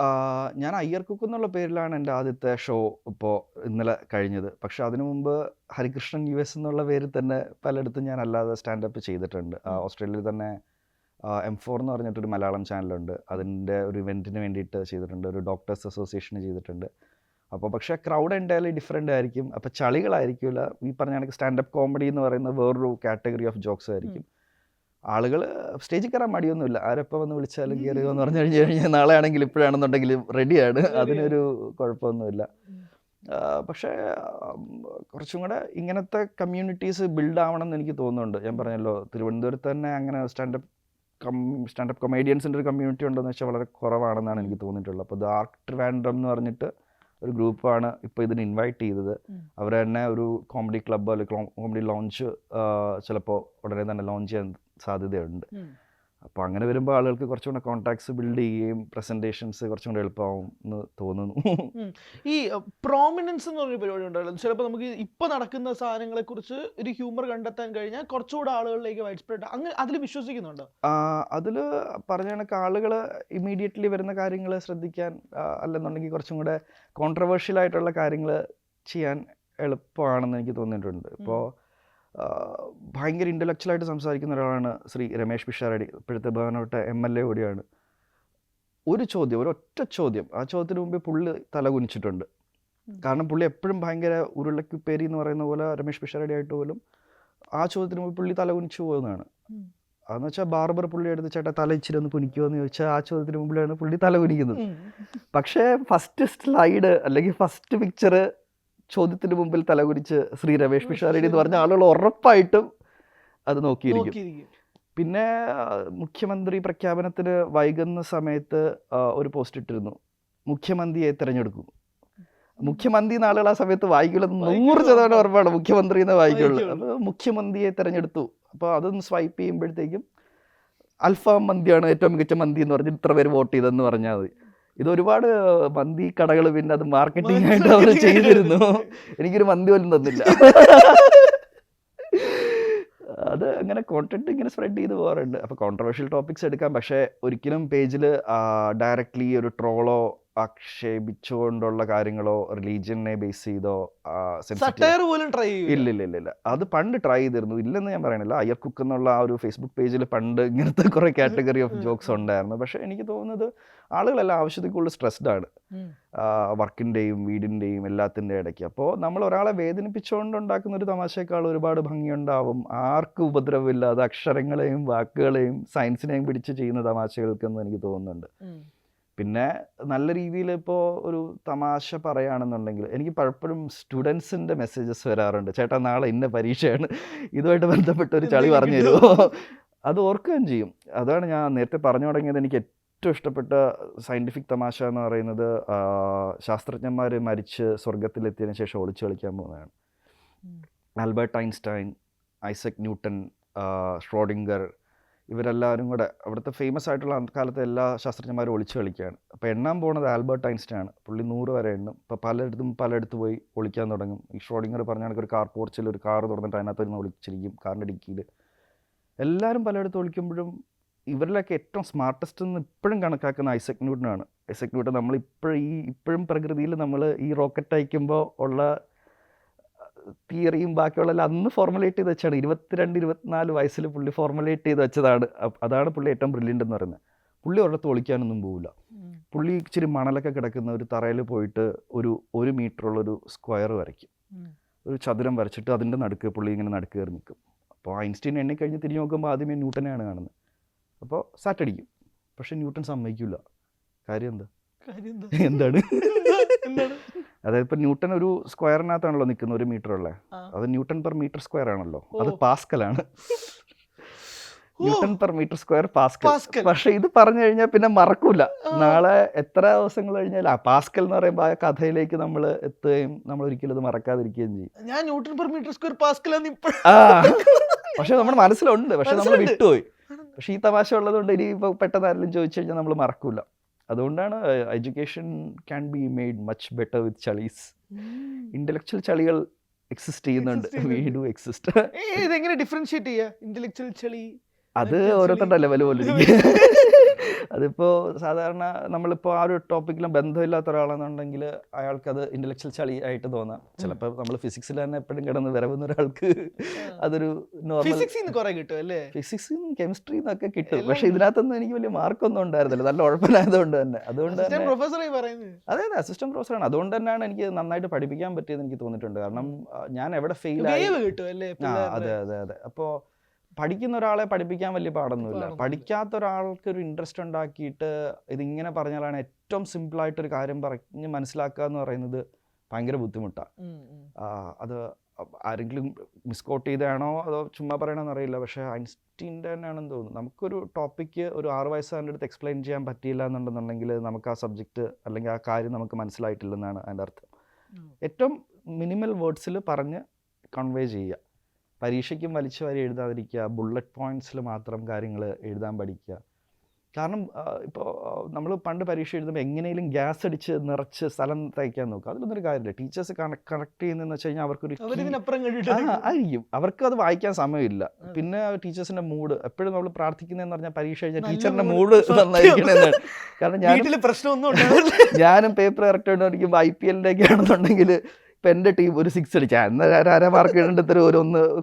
ഞാൻ അയ്യർ കുക്ക് എന്നുള്ള പേരിലാണ് എൻ്റെ ആദ്യത്തെ ഷോ ഇപ്പോൾ ഇന്നലെ കഴിഞ്ഞത്. പക്ഷെ അതിനു മുമ്പ് ഹരികൃഷ്ണൻ US എന്നുള്ള പേരിൽ തന്നെ പലയിടത്തും ഞാൻ അല്ലാതെ സ്റ്റാൻഡപ്പ് ചെയ്തിട്ടുണ്ട്. ഓസ്ട്രേലിയയിൽ തന്നെ M4 എന്ന് പറഞ്ഞിട്ടൊരു മലയാളം ചാനലുണ്ട്, അതിൻ്റെ ഒരു ഇവൻറ്റിന് വേണ്ടിയിട്ട് ചെയ്തിട്ടുണ്ട്. ഒരു ഡോക്ടേഴ്സ് അസോസിയേഷന് ചെയ്തിട്ടുണ്ട്. അപ്പോൾ പക്ഷേ ക്രൗഡ് എൻ്റയർലി ഡിഫറെൻ്റ് ആയിരിക്കും. അപ്പോൾ ചളികളായിരിക്കില്ല. ഈ പറഞ്ഞ കണക്ക് സ്റ്റാൻഡപ്പ് കോമഡി എന്ന് പറയുന്ന വേറൊരു കാറ്റഗറി ഓഫ് ജോക്സ് ആയിരിക്കും. ആളുകൾ സ്റ്റേജിൽ കയറാൻ മടിയൊന്നുമില്ല. ആരെപ്പോൾ വന്ന് വിളിച്ചാലും കയറുക എന്ന് പറഞ്ഞു കഴിഞ്ഞാൽ നാളെ ആണെങ്കിലും ഇപ്പോഴാണെന്നുണ്ടെങ്കിലും റെഡിയാണ്. അതിനൊരു കുഴപ്പമൊന്നുമില്ല. പക്ഷേ കുറച്ചും കൂടെ ഇങ്ങനത്തെ കമ്മ്യൂണിറ്റീസ് ബിൽഡ് ആവണം എന്ന് എനിക്ക് തോന്നുന്നുണ്ട്. ഞാൻ പറഞ്ഞല്ലോ, തിരുവനന്തപുരത്ത് തന്നെ അങ്ങനെ സ്റ്റാൻഡപ്പ് കൊമേഡിയൻസിൻ്റെ ഒരു കമ്മ്യൂണിറ്റി ഉണ്ടെന്ന് വെച്ചാൽ വളരെ കുറവാണെന്നാണ് എനിക്ക് തോന്നിയിട്ടുള്ളത്. അപ്പോൾ ദാർക്ക് ട്രിവാൻഡ്രം എന്ന് പറഞ്ഞിട്ട് ഒരു ഗ്രൂപ്പാണ് ഇപ്പോൾ ഇതിന് ഇൻവൈറ്റ് ചെയ്തത്. അവർ തന്നെ ഒരു കോമഡി ക്ലബ്ബോ അല്ലെങ്കിൽ കോമഡി ലോഞ്ച് ചിലപ്പോൾ ഉടനെ തന്നെ ലോഞ്ച് ചെയ്യാൻ സാധ്യതയുണ്ട്. അപ്പോൾ അങ്ങനെ വരുമ്പോൾ ആളുകൾക്ക് കുറച്ചും കൂടെ കോൺടാക്ട്സ് ബിൽഡ് ചെയ്യുകയും പ്രസൻറ്റേഷൻസ് കുറച്ചും കൂടെ എളുപ്പമാവും എന്ന് തോന്നുന്നു. ഈ പ്രോമിനൻസ് എന്ന് പറഞ്ഞൊരു പരിപാടി ഉണ്ടല്ലോ, ചിലപ്പോൾ നമുക്ക് ഇപ്പോൾ നടക്കുന്ന സാധനങ്ങളെക്കുറിച്ച് ഒരു ഹ്യൂമർ കണ്ടെത്താൻ കഴിഞ്ഞാൽ കുറച്ചുകൂടെ ആളുകളിലേക്ക് വൈഡ് സ്പ്രെഡ്, അങ്ങനെ അതിൽ വിശ്വസിക്കുന്നുണ്ടോ? അതിൽ പറഞ്ഞ കണക്ക് ആളുകൾ ഇമ്മീഡിയറ്റ്ലി വരുന്ന കാര്യങ്ങൾ ശ്രദ്ധിക്കാൻ, അല്ലെന്നുണ്ടെങ്കിൽ കുറച്ചും കൂടെ കോൺട്രവേഴ്ഷ്യൽ ആയിട്ടുള്ള കാര്യങ്ങൾ ചെയ്യാൻ എളുപ്പമാണെന്ന് എനിക്ക് തോന്നിയിട്ടുണ്ട്. ഇപ്പോൾ ഭയങ്കര ഇൻ്റലക്ച്വലായിട്ട് സംസാരിക്കുന്ന ഒരാളാണ് ശ്രീ രമേശ് പിഷാരടി, ഇപ്പോഴത്തെ ബഹുമാനപ്പെട്ട MLA കൂടിയാണ്. ഒരു ചോദ്യം, ഒരൊറ്റ ചോദ്യം, ആ ചോദ്യത്തിന് മുമ്പേ പുള്ളി തലകുനിച്ചിട്ടുണ്ട്. കാരണം പുള്ളി എപ്പോഴും ഭയങ്കര ഉരുളക്കുപ്പേരി എന്ന് പറയുന്ന പോലെ രമേശ് പിഷാരടി ആയിട്ട് പോലും ആ ചോദ്യത്തിന് മുമ്പ് പുള്ളി തലകുനിച്ചു പോകുന്നതാണ്. അതെന്ന് വെച്ചാൽ ബാർബർ പുള്ളി എടുത്ത് ചേട്ടാ തല ഇച്ചിരി ഒന്ന് കുനിക്കുമോ എന്ന് ചോദിച്ചാൽ ആ ചോദ്യത്തിന് മുമ്പിലാണ് പുള്ളി തല കുനിക്കുന്നത്. പക്ഷേ ഫസ്റ്റ് സ്ലൈഡ് അല്ലെങ്കിൽ ഫസ്റ്റ് പിക്ചർ ചോദ്യത്തിന് മുമ്പിൽ തലകുനിച്ച് ശ്രീ രമേശ് പിഷാരടി എന്ന് പറഞ്ഞ ആളുകൾ ഉറപ്പായിട്ടും അത് നോക്കിയിരിക്കും. പിന്നെ മുഖ്യമന്ത്രി പ്രഖ്യാപനത്തിന് വൈകുന്ന സമയത്ത് ഒരു പോസ്റ്റ് ഇട്ടിരുന്നു, മുഖ്യമന്ത്രിയെ തിരഞ്ഞെടുക്കും. മുഖ്യമന്ത്രി ആളുകൾ ആ സമയത്ത് വായിക്കുള്ളത് 100% ഉറപ്പാണ്, മുഖ്യമന്ത്രി എന്ന് വായിക്കുള്ളൂ. അപ്പോൾ മുഖ്യമന്ത്രിയെ തിരഞ്ഞെടുത്തു. അപ്പോൾ അതൊന്ന് സ്വൈപ്പ് ചെയ്യുമ്പോഴത്തേക്കും അൽഫാം മന്തിയാണ് ഏറ്റവും മികച്ച മന്തി എന്ന് പറഞ്ഞ് ഇത്ര പേര് വോട്ട് ചെയ്തെന്ന് പറഞ്ഞാൽ മതി. ഇത് ഒരുപാട് മന്തി കടകൾ പിന്നെ അത് മാർക്കറ്റിംഗ് ആയിട്ട് അവർ ചെയ്തിരുന്നു. എനിക്കൊരു മന്തി പോലും തന്നില്ല. അത് അങ്ങനെ കോണ്ടന്റ് ഇങ്ങനെ സ്പ്രെഡ് ചെയ്ത് പോകാറുണ്ട്. അപ്പോൾ കോൺട്രവേഴ്ഷ്യൽ ടോപ്പിക്സ് എടുക്കാം, പക്ഷേ ഒരിക്കലും പേജിൽ ഡയറക്റ്റ്ലി ഒരു ട്രോളോ ആക്ഷേപിച്ചുകൊണ്ടുള്ള കാര്യങ്ങളോ റിലീജിയനെ ബേസ് ചെയ്തോ ഇല്ല. അത് പണ്ട് ട്രൈ ചെയ്തിരുന്നു, ഇല്ലെന്ന് ഞാൻ പറയണില്ല. അയ്യർ കുക്ക് എന്നുള്ള ആ ഒരു ഫേസ്ബുക്ക് പേജിൽ പണ്ട് ഇങ്ങനത്തെ കുറേ കാറ്റഗറി ഓഫ് ജോക്സ് ഉണ്ടായിരുന്നു. പക്ഷെ എനിക്ക് തോന്നുന്നത് ആളുകളെല്ലാം ആവശ്യത്തിക്കുള്ള സ്ട്രെസ്ഡ് ആണ്, വർക്കിൻ്റെയും വീടിൻ്റെയും എല്ലാത്തിൻ്റെ ഇടയ്ക്ക്. അപ്പോൾ നമ്മൾ ഒരാളെ വേദനിപ്പിച്ചുകൊണ്ട് ഉണ്ടാക്കുന്ന ഒരു തമാശയേക്കാൾ ഒരുപാട് ഭംഗിയുണ്ടാവും ആർക്കും ഉപദ്രവമില്ലാതെ അക്ഷരങ്ങളെയും വാക്കുകളെയും സയൻസിനെയും പിടിച്ച് ചെയ്യുന്ന തമാശകൾക്കെന്ന് എനിക്ക് തോന്നുന്നുണ്ട്. പിന്നെ നല്ല രീതിയിൽ ഇപ്പോൾ ഒരു തമാശ പറയുകയാണെന്നുണ്ടെങ്കിൽ എനിക്ക് പലപ്പോഴും സ്റ്റുഡൻസിൻ്റെ മെസ്സേജസ് വരാറുണ്ട്, ചേട്ടാ നാളെ ഇന്ന പരീക്ഷയാണ്, ഇതുമായിട്ട് ബന്ധപ്പെട്ട ഒരു ചളി പറഞ്ഞു തരുമോ. അത് ഓർക്കുകയും ചെയ്യും. അതാണ് ഞാൻ നേരത്തെ പറഞ്ഞു തുടങ്ങിയത്. എനിക്ക് ഏറ്റവും ഇഷ്ടപ്പെട്ട സയൻറ്റിഫിക് തമാശ എന്ന് പറയുന്നത് ശാസ്ത്രജ്ഞന്മാർ മരിച്ച് സ്വർഗത്തിലെത്തിയതിനു ശേഷം ഒളിച്ചു കളിക്കാൻ പോകുന്നതാണ്. Albert Einstein, Isaac Newton, Schrödinger, ഇവരെല്ലാവരും കൂടെ അവിടുത്തെ ഫേമസ് ആയിട്ടുള്ള കാലത്തെ എല്ലാ ശാസ്ത്രജ്ഞന്മാരും ഒളിച്ചു കളിക്കുകയാണ്. അപ്പോൾ എണ്ണാൻ പോകുന്നത് ആൽബർട്ട് ഐൻസ്റ്റൈൻ ആണ്. പുള്ളി 100 വരെ എണ്ണും. ഇപ്പോൾ പലയിടത്ത് പോയി ഒളിക്കാൻ തുടങ്ങും. ഈ ഷ്രോഡിംഗർ പറഞ്ഞ കണക്ക് ഒരു കാർ പോർച്ചിൽ ഒരു കാർ തുറന്നിട്ട് അതിനകത്ത് ഇരുന്ന് ഒളിച്ചിരിക്കും, കാറിൻ്റെ ഡിക്കിയിൽ. എല്ലാവരും പലയിടത്ത് ഒളിക്കുമ്പോഴും ഇവരിലൊക്കെ ഏറ്റവും സ്മാർട്ടസ്റ്റ് എന്ന് ഇപ്പോഴും കണക്കാക്കുന്ന ഐസക് ന്യൂട്ടനാണ്. ഐസക് ന്യൂട്ടൻ നമ്മൾ ഇപ്പോഴും പ്രകൃതിയിൽ നമ്മൾ ഈ റോക്കറ്റ് അയക്കുമ്പോൾ ഉള്ള തിയറിയും ബാക്കിയുള്ള അന്ന് ഫോർമുലേറ്റ് ചെയ്ത് വെച്ചാണ്. 22-24 വയസ്സിൽ പുള്ളി ഫോർമുലേറ്റ് ചെയ്ത് വെച്ചതാണ്. അതാണ് പുള്ളി ഏറ്റവും ബ്രില്യൻ്റ് എന്ന് പറയുന്നത്. പുള്ളി ഒരിടത്ത് ഒളിക്കാനൊന്നും പോവില്ല. പുള്ളി ഇച്ചിരി മണലൊക്കെ കിടക്കുന്ന ഒരു തറയിൽ പോയിട്ട് ഒരു 1 മീറ്ററുള്ളൊരു സ്ക്വയർ വരയ്ക്കും, ഒരു ചതുരം വരച്ചിട്ട് അതിൻ്റെ നടുക്ക് പുള്ളി ഇങ്ങനെ നടുക്ക് കയറി നിൽക്കും. അപ്പോൾ ഐൻസ്റ്റീൻ എണ്ണിക്കഴിഞ്ഞ് തിരിഞ്ഞ് നോക്കുമ്പോൾ ആദ്യമേ ന്യൂട്ടനെയാണ് കാണുന്നത്. അപ്പോൾ സാറ്റടിക്കും. പക്ഷെ ന്യൂട്ടൺ സമ്മതിക്കില്ല. കാര്യം എന്താണ് അതായത് ഇപ്പം ന്യൂട്ടൺ ഒരു സ്ക്വയറിനകത്താണല്ലോ നിൽക്കുന്നത്, 1 മീറ്ററുള്ള. അത് ന്യൂട്ടൺ പെർ മീറ്റർ സ്ക്വയർ ആണല്ലോ, അത് പാസ്കലാണ്. Newton per metre square pascal. പക്ഷെ ഇത് പറഞ്ഞു കഴിഞ്ഞാൽ പിന്നെ മറക്കൂല. നാളെ എത്ര ദിവസങ്ങൾ കഴിഞ്ഞാൽ പാസ്കൽ എന്ന് പറയുമ്പോൾ ആ കഥയിലേക്ക് നമ്മൾ എത്തുകയും നമ്മൾ ഒരിക്കലും ഇത് മറക്കാതിരിക്കുകയും ചെയ്യും. ഞാൻ newton per metre square pascal പക്ഷെ നമ്മുടെ മനസ്സിലുണ്ട്, പക്ഷെ നമ്മൾ വിട്ടുപോയി. പക്ഷെ ഈ തമാശ ഉള്ളതുകൊണ്ട് ഇനി ഇപ്പോൾ പെട്ടെന്ന് ആരെങ്കിലും ചോദിച്ചു കഴിഞ്ഞാൽ നമ്മൾ മറക്കൂല. അതുകൊണ്ടാണ് education can be made much better with ചളീസ്. ഇന്റലക്ച്വൽ ചളികൾ എക്സിസ്റ്റ് ചെയ്യുന്നുണ്ട്. We do exist. ഇതെങ്ങനെ ഡിഫറൻഷിയേറ്റ് ചെയ്യുക ഇന്റലക്ച്വൽ ചളി? അത് ഓരോരുത്തരുടെ ലെവൽ പോലെ അതിപ്പോൾ സാധാരണ നമ്മളിപ്പോൾ ആ ഒരു ടോപ്പിക്കിലും ബന്ധമില്ലാത്ത ഒരാളെന്നുണ്ടെങ്കിൽ അയാൾക്കത് ഇന്റലക്ച്വൽ ചളി ആയിട്ട് തോന്നാം. ചിലപ്പോൾ നമ്മൾ ഫിസിക്സിൽ തന്നെ എപ്പോഴും കിടന്ന് വിരവുന്ന ഒരാൾക്ക് അതൊരു നോർമൽ ഫിസിക്സും കെമിസ്ട്രിയും ഒക്കെ കിട്ടും. പക്ഷെ ഇതിനകത്തൊന്നും എനിക്ക് വലിയ മാർക്കൊന്നും ഉണ്ടായിരുന്നില്ല, നല്ല ഉഴപ്പനായതുകൊണ്ട് തന്നെ. അതുകൊണ്ട് തന്നെ അതെ അസിസ്റ്റന്റ് പ്രൊഫസറാണ്. അതുകൊണ്ട് തന്നെയാണ് എനിക്ക് നന്നായിട്ട് പഠിപ്പിക്കാൻ പറ്റിയെന്ന് എനിക്ക് തോന്നിയിട്ടുണ്ട്. കാരണം ഞാൻ എവിടെ ഫെയിൽ ആയി. അതെ അതെ അതെ. അപ്പോൾ പഠിക്കുന്ന ഒരാളെ പഠിപ്പിക്കാൻ വലിയ പാടൊന്നുമില്ല. പഠിക്കാത്ത ഒരാൾക്ക് ഒരു ഇൻട്രസ്റ്റ് ഉണ്ടാക്കിയിട്ട് ഇതിങ്ങനെ പറഞ്ഞാലാണ് ഏറ്റവും സിമ്പിളായിട്ടൊരു കാര്യം പറഞ്ഞ് മനസ്സിലാക്കുക എന്ന് പറയുന്നത് ഭയങ്കര ബുദ്ധിമുട്ടാണ്. അത് ആരെങ്കിലും മിസ്കോട്ട് ചെയ്താണോ അതോ ചുമ്മാ പറയണമെന്ന് അറിയില്ല. പക്ഷേ ഐൻസ്റ്റീൻ്റെ തന്നെയാണെന്ന് തോന്നുന്നു. നമുക്കൊരു ടോപ്പിക്ക് ഒരു 6 വയസ്സുകാരുടെ അടുത്ത് എക്സ്പ്ലെയിൻ ചെയ്യാൻ പറ്റിയില്ല എന്നുണ്ടെന്നുണ്ടെങ്കിൽ നമുക്ക് ആ സബ്ജക്റ്റ് അല്ലെങ്കിൽ ആ കാര്യം നമുക്ക് മനസ്സിലായിട്ടില്ലെന്നാണ് അതിൻ്റെ അർത്ഥം. ഏറ്റവും മിനിമൽ വേർഡ്സിൽ പറഞ്ഞ് കൺവേ ചെയ്യുക. പരീക്ഷയ്ക്കും വലിച്ചു വാരി എഴുതാതിരിക്കുക. ബുള്ളറ്റ് പോയിൻറ്റ്സിൽ മാത്രം കാര്യങ്ങൾ എഴുതാൻ പഠിക്കുക. കാരണം ഇപ്പോൾ നമ്മൾ പണ്ട് പരീക്ഷ എഴുതുമ്പോൾ എങ്ങനെയും ഗ്യാസ് അടിച്ച് നിറച്ച് സ്ഥലം തയ്ക്കാൻ നോക്കുക. അതിലൊന്നൊരു കാര്യമില്ല. ടീച്ചേഴ്സ് കറക്റ്റ് ചെയ്യുന്നതെന്ന് വെച്ച് കഴിഞ്ഞാൽ അവർക്കൊരു ആയിരിക്കും, അവർക്ക് അത് വായിക്കാൻ സമയമില്ല. പിന്നെ ടീച്ചേഴ്സിൻ്റെ മൂഡ് എപ്പോഴും നമ്മൾ പ്രാർത്ഥിക്കുന്നതെന്ന് പറഞ്ഞാൽ പരീക്ഷ കഴിഞ്ഞാൽ ടീച്ചറിൻ്റെ മൂഡ് നന്നായിരിക്കണമെന്നാണ്. കാരണം ഞാനും പേപ്പർ കറക്റ്റ് ആയിട്ട് പഠിക്കുമ്പോൾ IPL-ൻ്റെ ഒക്കെ ആണെന്നുണ്ടെങ്കിൽ ഇപ്പം എൻ്റെ ടീം ഒരു 6 അടിച്ചാൽ എന്നാൽ അര മാർക്ക് ഇടേണ്ടത്ര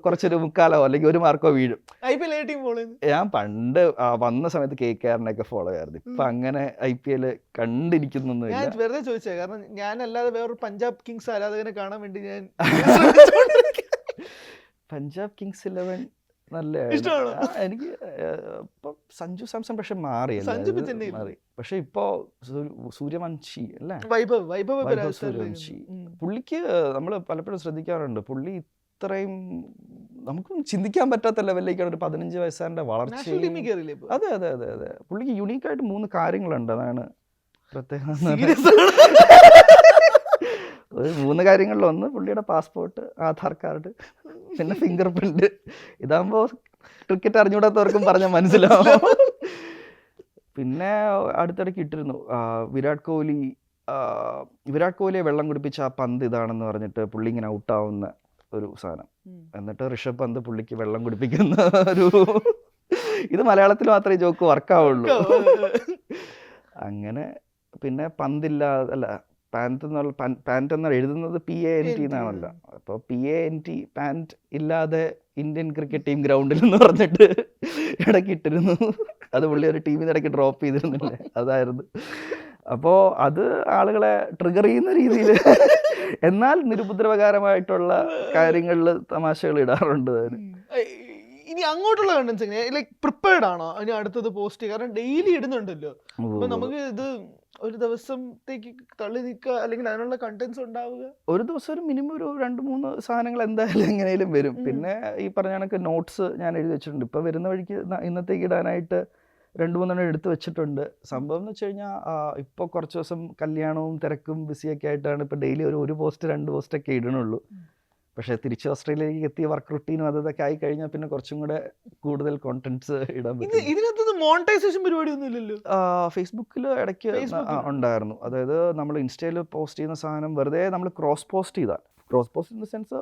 കുറച്ചൊരു മുക്കാലോ അല്ലെങ്കിൽ 1 മാർക്കോ വീഴും. IPL ടീം ഫോളോ ചെയ്യുന്നത്? ഞാൻ പണ്ട് വന്ന സമയത്ത് KKR-നെയൊക്കെ ഫോളോ ചെയ്യാറുണ്ട്. ഇപ്പം അങ്ങനെ IPL കണ്ടിരിക്കുന്നൊന്നുമില്ല. ഞാൻ വെറുതെ ചോദിച്ചത്, കാരണം ഞാനല്ലാതെ വേറൊരു പഞ്ചാബ് കിങ്സ് ആരാധകനെ കാണാൻ വേണ്ടി ഞാൻ പഞ്ചാബ് കിങ്സ് 11 നല്ല ഇഷ്ടമാണോ? എനിക്ക് ഇപ്പം സഞ്ജു സാംസൺ പക്ഷെ മാറിയല്ലേ, സഞ്ജു ഇപ്പൊ ചെന്നൈയിൽ. മാറി. പക്ഷെ ഇപ്പോ സൂര്യവംശി അല്ലേ, വൈഭവ് സൂര്യവംശി, പുള്ളിക്ക് നമ്മൾ പലപ്പോഴും ശ്രദ്ധിക്കാറുണ്ട്, പുള്ളി ഇത്രയും നമുക്കും ചിന്തിക്കാൻ പറ്റാത്ത ലെവലിലേക്കാണ് ഒരു 15 വയസ്സാൻ്റെ വളർച്ച. അതെ അതെ അതെ അതെ, പുള്ളിക്ക് യുണീക്കായിട്ട് 3 കാര്യങ്ങളുണ്ട്, അതാണ് പ്രത്യേകം. ഒരു 3 കാര്യങ്ങളിൽ ഒന്ന് പുള്ളിയുടെ പാസ്പോർട്ട്, ആധാർ കാർഡ്, പിന്നെ ഫിംഗർ പ്രിന്റ്. ഇതാകുമ്പോൾ ക്രിക്കറ്റ് അറിഞ്ഞുകൂടാത്തവർക്കും പറഞ്ഞാൽ മനസ്സിലാവും. പിന്നെ അടുത്തിടയ്ക്ക് ഇട്ടിരുന്നു വിരാട് കോഹ്ലിയെ വെള്ളം കുടിപ്പിച്ച ആ പന്ത് ഇതാണെന്ന് പറഞ്ഞിട്ട് പുള്ളി ഇങ്ങനെ ഔട്ടാവുന്ന ഒരു സാധനം. എന്നിട്ട് ഋഷഭ് പന്ത് പുള്ളിക്ക് വെള്ളം കുടിപ്പിക്കുന്ന ഒരു ഇത് മലയാളത്തിൽ മാത്രമേ ജോക്ക് വർക്കാവുള്ളൂ. അങ്ങനെ പിന്നെ പാൻറ്റ് എന്നാൽ എഴുതുന്നത് PANT എന്നാണല്ലോ. അപ്പോൾ PANT പാൻറ്റ് ഇല്ലാതെ ഇന്ത്യൻ ക്രിക്കറ്റ് ടീം ഗ്രൗണ്ടിൽ എന്ന് പറഞ്ഞിട്ട് ഇടയ്ക്ക് ഇട്ടിരുന്നു. അത് പുള്ളി ഒരു ടീമിൽ ഇടയ്ക്ക് ഡ്രോപ്പ് ചെയ്തിരുന്നില്ലേ, അതായിരുന്നു. അപ്പോൾ അത് ആളുകളെ ട്രിഗർ ചെയ്യുന്ന രീതിയിൽ എന്നാൽ നിരുപദ്രവകരമായിട്ടുള്ള കാര്യങ്ങളിൽ തമാശകൾ ഇടാറുണ്ട്. അതിന് ഇനി അങ്ങോട്ടുള്ള കണ്ടൻസ് എങ്ങനെയാ, ലൈക്ക് പ്രിപ്പയർഡ് ആണോ ഇനി അടുത്തത് പോസ്റ്റ്? കാരണം ഡെയിലി ഇടുന്നുണ്ടല്ലോ, അപ്പൊ നമുക്ക് ഇത് ഒരു ദിവസത്തേക്ക് തള്ളി നിൽക്കുക അല്ലെങ്കിൽ അതിനുള്ള കണ്ടന്റ്സ് ഉണ്ടാവുക? ഒരു ദിവസം ഒരു മിനിമം ഒരു 2-3 സാധനങ്ങൾ എന്തായാലും എങ്ങനെയും വരും. പിന്നെ ഈ പറഞ്ഞ കണക്ക് നോട്ട്സ് ഞാൻ എഴുതി വെച്ചിട്ടുണ്ട്. ഇപ്പം വരുന്ന വഴിക്ക് ഇന്നത്തേക്ക് ഇടാനായിട്ട് 2-3 എടുത്ത് വെച്ചിട്ടുണ്ട്. സംഭവം എന്ന് വെച്ച് കഴിഞ്ഞാൽ ഇപ്പോൾ കുറച്ച് ദിവസം കല്യാണവും തിരക്കും ബിസിയൊക്കെ ആയിട്ടാണ് ഇപ്പോൾ ഡെയിലി ഒരു പോസ്റ്റ് 2 പോസ്റ്റൊക്കെ ഇടണുള്ളൂ. പക്ഷേ തിരിച്ച് ഓസ്ട്രേലിയയിലേക്ക് എത്തിയ വർക്ക് റുട്ടീനും അതൊക്കെ ആയി കഴിഞ്ഞാൽ പിന്നെ കുറച്ചും കൂടെ കൂടുതൽ കോണ്ടന്റ്സ് ഇടാൻ പറ്റും. ഇതിനകത്ത് മോണിറ്റൈസേഷൻ പരിപാടിയൊന്നും ഇല്ലല്ലോ? ഫേസ്ബുക്കിൽ ഇടയ്ക്ക് ഉണ്ടായിരുന്നു. അതായത് നമ്മൾ ഇൻസ്റ്റയിൽ പോസ്റ്റ് ചെയ്യുന്ന സാധനം വെറുതെ നമ്മൾ ക്രോസ് പോസ്റ്റ് ചെയ്താൽ, cross post in the sense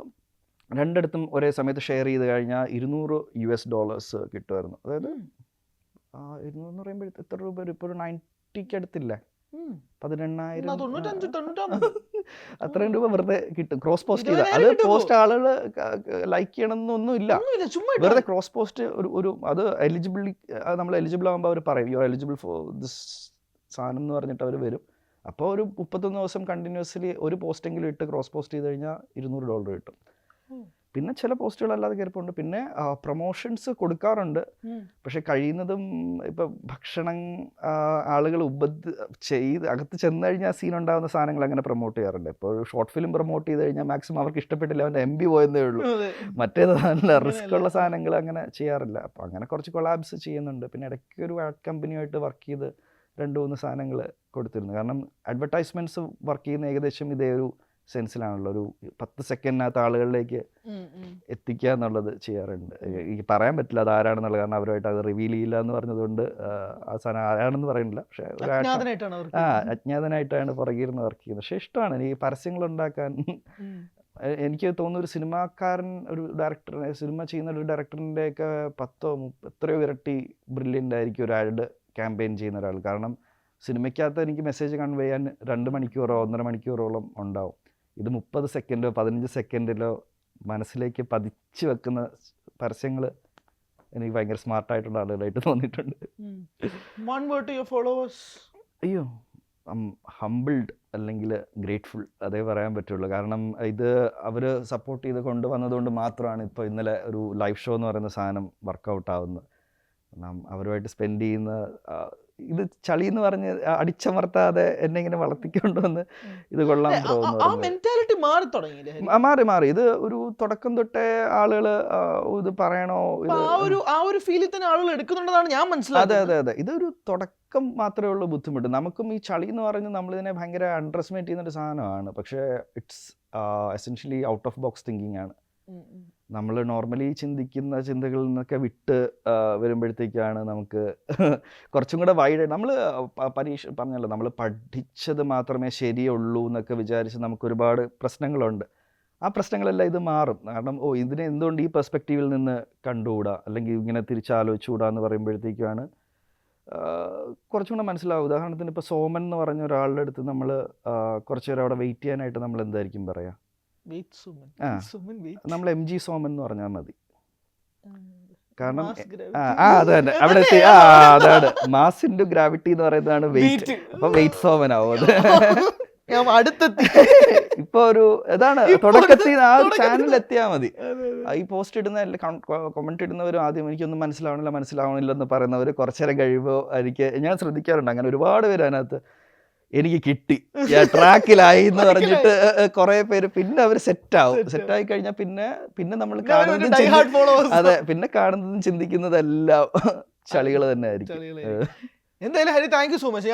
രണ്ടിടത്തും ഒരേ സമയത്ത് ഷെയർ ചെയ്ത് കഴിഞ്ഞാൽ $200 കിട്ടുമായിരുന്നു. അതായത് 200 എന്ന് പറയുമ്പോൾ എത്ര രൂപ വരും? ഇപ്പോൾ ഒരു 90 അടുത്തില്ലേ, 18,000 അത്രയും രൂപ വെറുതെ കിട്ടും ക്രോസ് പോസ്റ്റ് ചെയ്താൽ. അത് പോസ്റ്റ് ആളുകൾ ലൈക്ക് ചെയ്യണമെന്നൊന്നും ഇല്ല, വെറുതെ ക്രോസ് പോസ്റ്റ് അത് നമ്മൾ എലിജിബിൾ ആകുമ്പോൾ അവർ പറയും you are eligible for this സാധനം എന്ന് പറഞ്ഞിട്ട് അവർ വരും. അപ്പോൾ ഒരു 31 ദിവസം കണ്ടിന്യൂസ്ലി ഒരു പോസ്റ്റെങ്കിലും ഇട്ട് ക്രോസ് പോസ്റ്റ് ചെയ്ത് കഴിഞ്ഞാൽ $200 കിട്ടും. പിന്നെ ചില പോസ്റ്റുകളല്ലാതെ കയറിപ്പോണ്ട്. പിന്നെ പ്രൊമോഷൻസ് കൊടുക്കാറുണ്ട്, പക്ഷെ കഴിയുന്നതും ഇപ്പം ഭക്ഷണം ആളുകൾ അകത്ത് ചെന്ന് കഴിഞ്ഞാൽ സീൻ ഉണ്ടാകുന്ന സാധനങ്ങൾ അങ്ങനെ പ്രൊമോട്ട് ചെയ്യാറുണ്ട്. ഇപ്പോൾ ഒരു ഷോർട്ട് ഫിലിം പ്രൊമോട്ട് ചെയ്ത് കഴിഞ്ഞാൽ മാക്സിമം അവർക്ക് ഇഷ്ടപ്പെട്ടില്ല, അവൻ്റെ MB പോയെന്നേ ഉള്ളൂ. മറ്റേത് നല്ല റിസ്ക് ഉള്ള സാധനങ്ങൾ അങ്ങനെ ചെയ്യാറില്ല. അപ്പോൾ അങ്ങനെ കുറച്ച് കൊളാബ്സ് ചെയ്യുന്നുണ്ട്. പിന്നെ ഇടയ്ക്ക് ഒരു ആഡ് കമ്പനിയായിട്ട് വർക്ക് ചെയ്ത് 2-3 സാധനങ്ങൾ കൊടുത്തിരുന്നു. കാരണം അഡ്വർടൈസ്മെൻറ്റ്സ് വർക്ക് ചെയ്യുന്ന ഏകദേശം ഇതേ ഒരു സെൻസിലാണല്ലോ, ഒരു 10 സെക്കൻഡിനകത്ത് ആളുകളിലേക്ക് എത്തിക്കുക എന്നുള്ളത് ചെയ്യാറുണ്ട്. എനിക്ക് പറയാൻ പറ്റില്ല അത് ആരാണെന്നുള്ളത്, കാരണം അവരുമായിട്ട് അത് റിവീൽ ചെയ്യില്ല എന്ന് പറഞ്ഞതുകൊണ്ട് ആ സാധനം ആരാണെന്ന് പറയുന്നില്ല. പക്ഷേ അജ്ഞാതനായിട്ടാണ് പുറകിരുന്ന് വർക്ക് ചെയ്യുന്നത്. പക്ഷേ ഇഷ്ടമാണ് എനിക്ക് പരസ്യങ്ങൾ ഉണ്ടാക്കാൻ. എനിക്ക് തോന്നുന്നു ഒരു സിനിമാക്കാരൻ, ഒരു ഡയറക്ടർ, സിനിമ ചെയ്യുന്ന ഒരു ഡയറക്ടറിൻ്റെയൊക്കെ 10 എത്രയോ ഇരട്ടി ബ്രില്യൻ്റ് ആയിരിക്കും ഒരു ആഡ് ക്യാമ്പയിൻ ചെയ്യുന്ന ഒരാൾ. കാരണം സിനിമയ്ക്കകത്ത് എനിക്ക് മെസ്സേജ് കൺവേ ചെയ്യാൻ 2 മണിക്കൂറോ 1.5 മണിക്കൂറോളം ഉണ്ടാവും. ഇത് 30 സെക്കൻഡോ 15 സെക്കൻഡിലോ മനസ്സിലേക്ക് പതിച്ച് വെക്കുന്ന പരസ്യങ്ങൾ എനിക്ക് ഭയങ്കര സ്മാർട്ടായിട്ടുള്ള ആളുകളായിട്ട് തോന്നിയിട്ടുണ്ട്. അയ്യോ, ഹംബിൾഡ് അല്ലെങ്കിൽ ഗ്രേറ്റ്ഫുൾ, അതേ പറയാൻ പറ്റുള്ളൂ. കാരണം ഇത് അവർ സപ്പോർട്ട് ചെയ്ത് കൊണ്ടുവന്നതുകൊണ്ട് മാത്രമാണ് ഇപ്പോൾ ഇന്നലെ ഒരു ലൈവ് ഷോ എന്ന് പറയുന്ന സാധനം വർക്കൗട്ട് ആവുന്നത്. അവരുമായിട്ട് സ്പെൻഡ് ചെയ്യുന്ന ഇത് ചളി എന്ന് പറഞ്ഞ് അടിച്ചമർത്താതെ എന്നെ ഇങ്ങനെ വളർത്തിക്കൊണ്ടുവന്ന് ഇത് കൊള്ളാൻ മാറി. ഇത് ഒരു തുടക്കം തൊട്ടേ ആളുകൾ ഇത് പറയണോ, അതെ അതെ അതെ, ഇതൊരു തുടക്കം മാത്രമേ ഉള്ളൂ ബുദ്ധിമുട്ട്. നമുക്കും ഈ ചളി എന്ന് പറഞ്ഞ് നമ്മളിതിനെ ഭയങ്കര അണ്ടർ എസ്റ്റിമേറ്റ് ചെയ്യുന്നൊരു സാധനമാണ്. പക്ഷേ it's essentially out of box thinking ആണ്. നമ്മൾ നോർമലി ചിന്തിക്കുന്ന ചിന്തകളിൽ നിന്നൊക്കെ വിട്ട് വരുമ്പോഴത്തേക്കാണ് നമുക്ക് കുറച്ചും കൂടെ വൈഡ്. നമ്മൾ പരീക്ഷ പറഞ്ഞല്ലോ, നമ്മൾ പഠിച്ചത് മാത്രമേ ശരിയുള്ളൂ എന്നൊക്കെ വിചാരിച്ച് നമുക്ക് ഒരുപാട് പ്രശ്നങ്ങളുണ്ട്. ആ പ്രശ്നങ്ങളെല്ലാം ഇത് മാറും. കാരണം ഇതിനെ എന്തുകൊണ്ട് ഈ പെർസ്പെക്റ്റീവിൽ നിന്ന് കണ്ടുകൂടാ, അല്ലെങ്കിൽ ഇങ്ങനെ തിരിച്ചാലോചിച്ചുകൂടാ എന്ന് പറയുമ്പോഴത്തേക്കാണ് കുറച്ചും കൂടെ മനസ്സിലാവും. ഉദാഹരണത്തിന് ഇപ്പോൾ സോമൻ എന്ന് പറഞ്ഞ ഒരാളുടെ അടുത്ത് നമ്മൾ കുറച്ച് നേരം അവിടെ വെയിറ്റ് ചെയ്യാനായിട്ട് നമ്മൾ എന്തായിരിക്കും പറയുക? വെയിറ്റ് സുമൻ. ആ. സുമൻ വെയിറ്റ്. നമ്മൾ MG സോമൻ എന്ന് പറഞ്ഞാൽ മതി. കാരണം Mass gravity. അത് തന്നെ അവിടെ എത്തി. അതാണ് മാസ് ഇൻറ്റു ഗ്രാവിറ്റി എന്ന് പറയുന്നതാണ് വെയിറ്റ്. അപ്പൊ വെയിറ്റ് സോമൻ ആവും അത്. ഞാൻ അടുത്തെത്തി. ഇപ്പൊ ഒരു ഇതാണ് തുടക്കത്തിൽ ആ ഒരു ചാനൽ എത്തിയാൽ മതി. ഈ പോസ്റ്റ് ഇടുന്ന കമന്റ് ഇടുന്നവരും ആദ്യം എനിക്കൊന്നും മനസ്സിലാവണില്ല എന്ന് പറയുന്നവർ കുറച്ചേരം കഴിയുമ്പോൾ ഞാൻ ശ്രദ്ധിക്കാറുണ്ട് അങ്ങനെ ഒരുപാട് പേര് അതിനകത്ത് എനിക്ക് കിട്ടി ട്രാക്കിലായി എന്ന് പറഞ്ഞിട്ട് കുറെ പേര് പിന്നെ അവർ സെറ്റായി കഴിഞ്ഞാൽ പിന്നെ നമ്മൾ അതെ പിന്നെ കാണുന്നതും ചിന്തിക്കുന്നതെല്ലാം ചളികൾ തന്നെ ആയിരിക്കും. എന്തായാലും Hari thank you so much.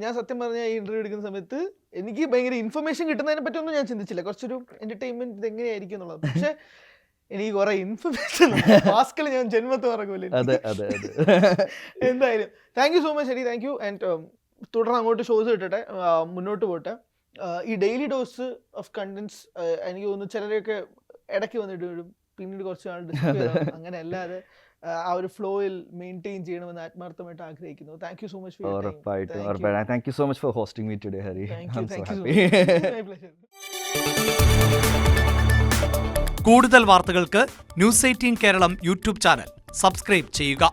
ഞാൻ സത്യം പറഞ്ഞ ഈ ഇന്റർവ്യൂ എടുക്കുന്ന സമയത്ത് എനിക്ക് ഭയങ്കര ഇൻഫർമേഷൻ കിട്ടുന്നതിനെ പറ്റിയൊന്നും ഞാൻ ചിന്തിച്ചില്ല. കുറച്ചൊരു എന്റർടൈൻമെന്റ് ഇത് എങ്ങനെയായിരിക്കും എന്നുള്ളത്. പക്ഷെ എനിക്ക് കുറെ ഇൻഫർമേഷൻ മാസ്കിൽ ഞാൻ ജന്മത്ത് മറക്കൂല. എന്തായാലും thank you so much Hari. Thank you. And തുടർന്ന് അങ്ങോട്ട് ഷോസ് കിട്ടട്ടെ, മുന്നോട്ട് പോട്ടെ. ഈ ഡെയിലി ഡോസ് ഓഫ് കണ്ടന്റ്സ് എനിക്ക് തോന്നുന്നു ചിലരൊക്കെ ഇടയ്ക്ക് വന്നിട്ട് വരും, പിന്നീട് കുറച്ച് നാൾ ഡിസ്കസ് അങ്ങനെ അല്ലാതെ ആ ഒരു ഫ്ലോയിൽ മെയിൻറ്റെയിൻ ചെയ്യണമെന്ന് ആത്മാർത്ഥമായിട്ട് ആഗ്രഹിക്കുന്നു. Thank you so much. Thank you so much for hosting me today Hari. കൂടുതൽ വാർത്തകൾക്ക് News 18 Keralam YouTube channel subscribe ചെയ്യുക.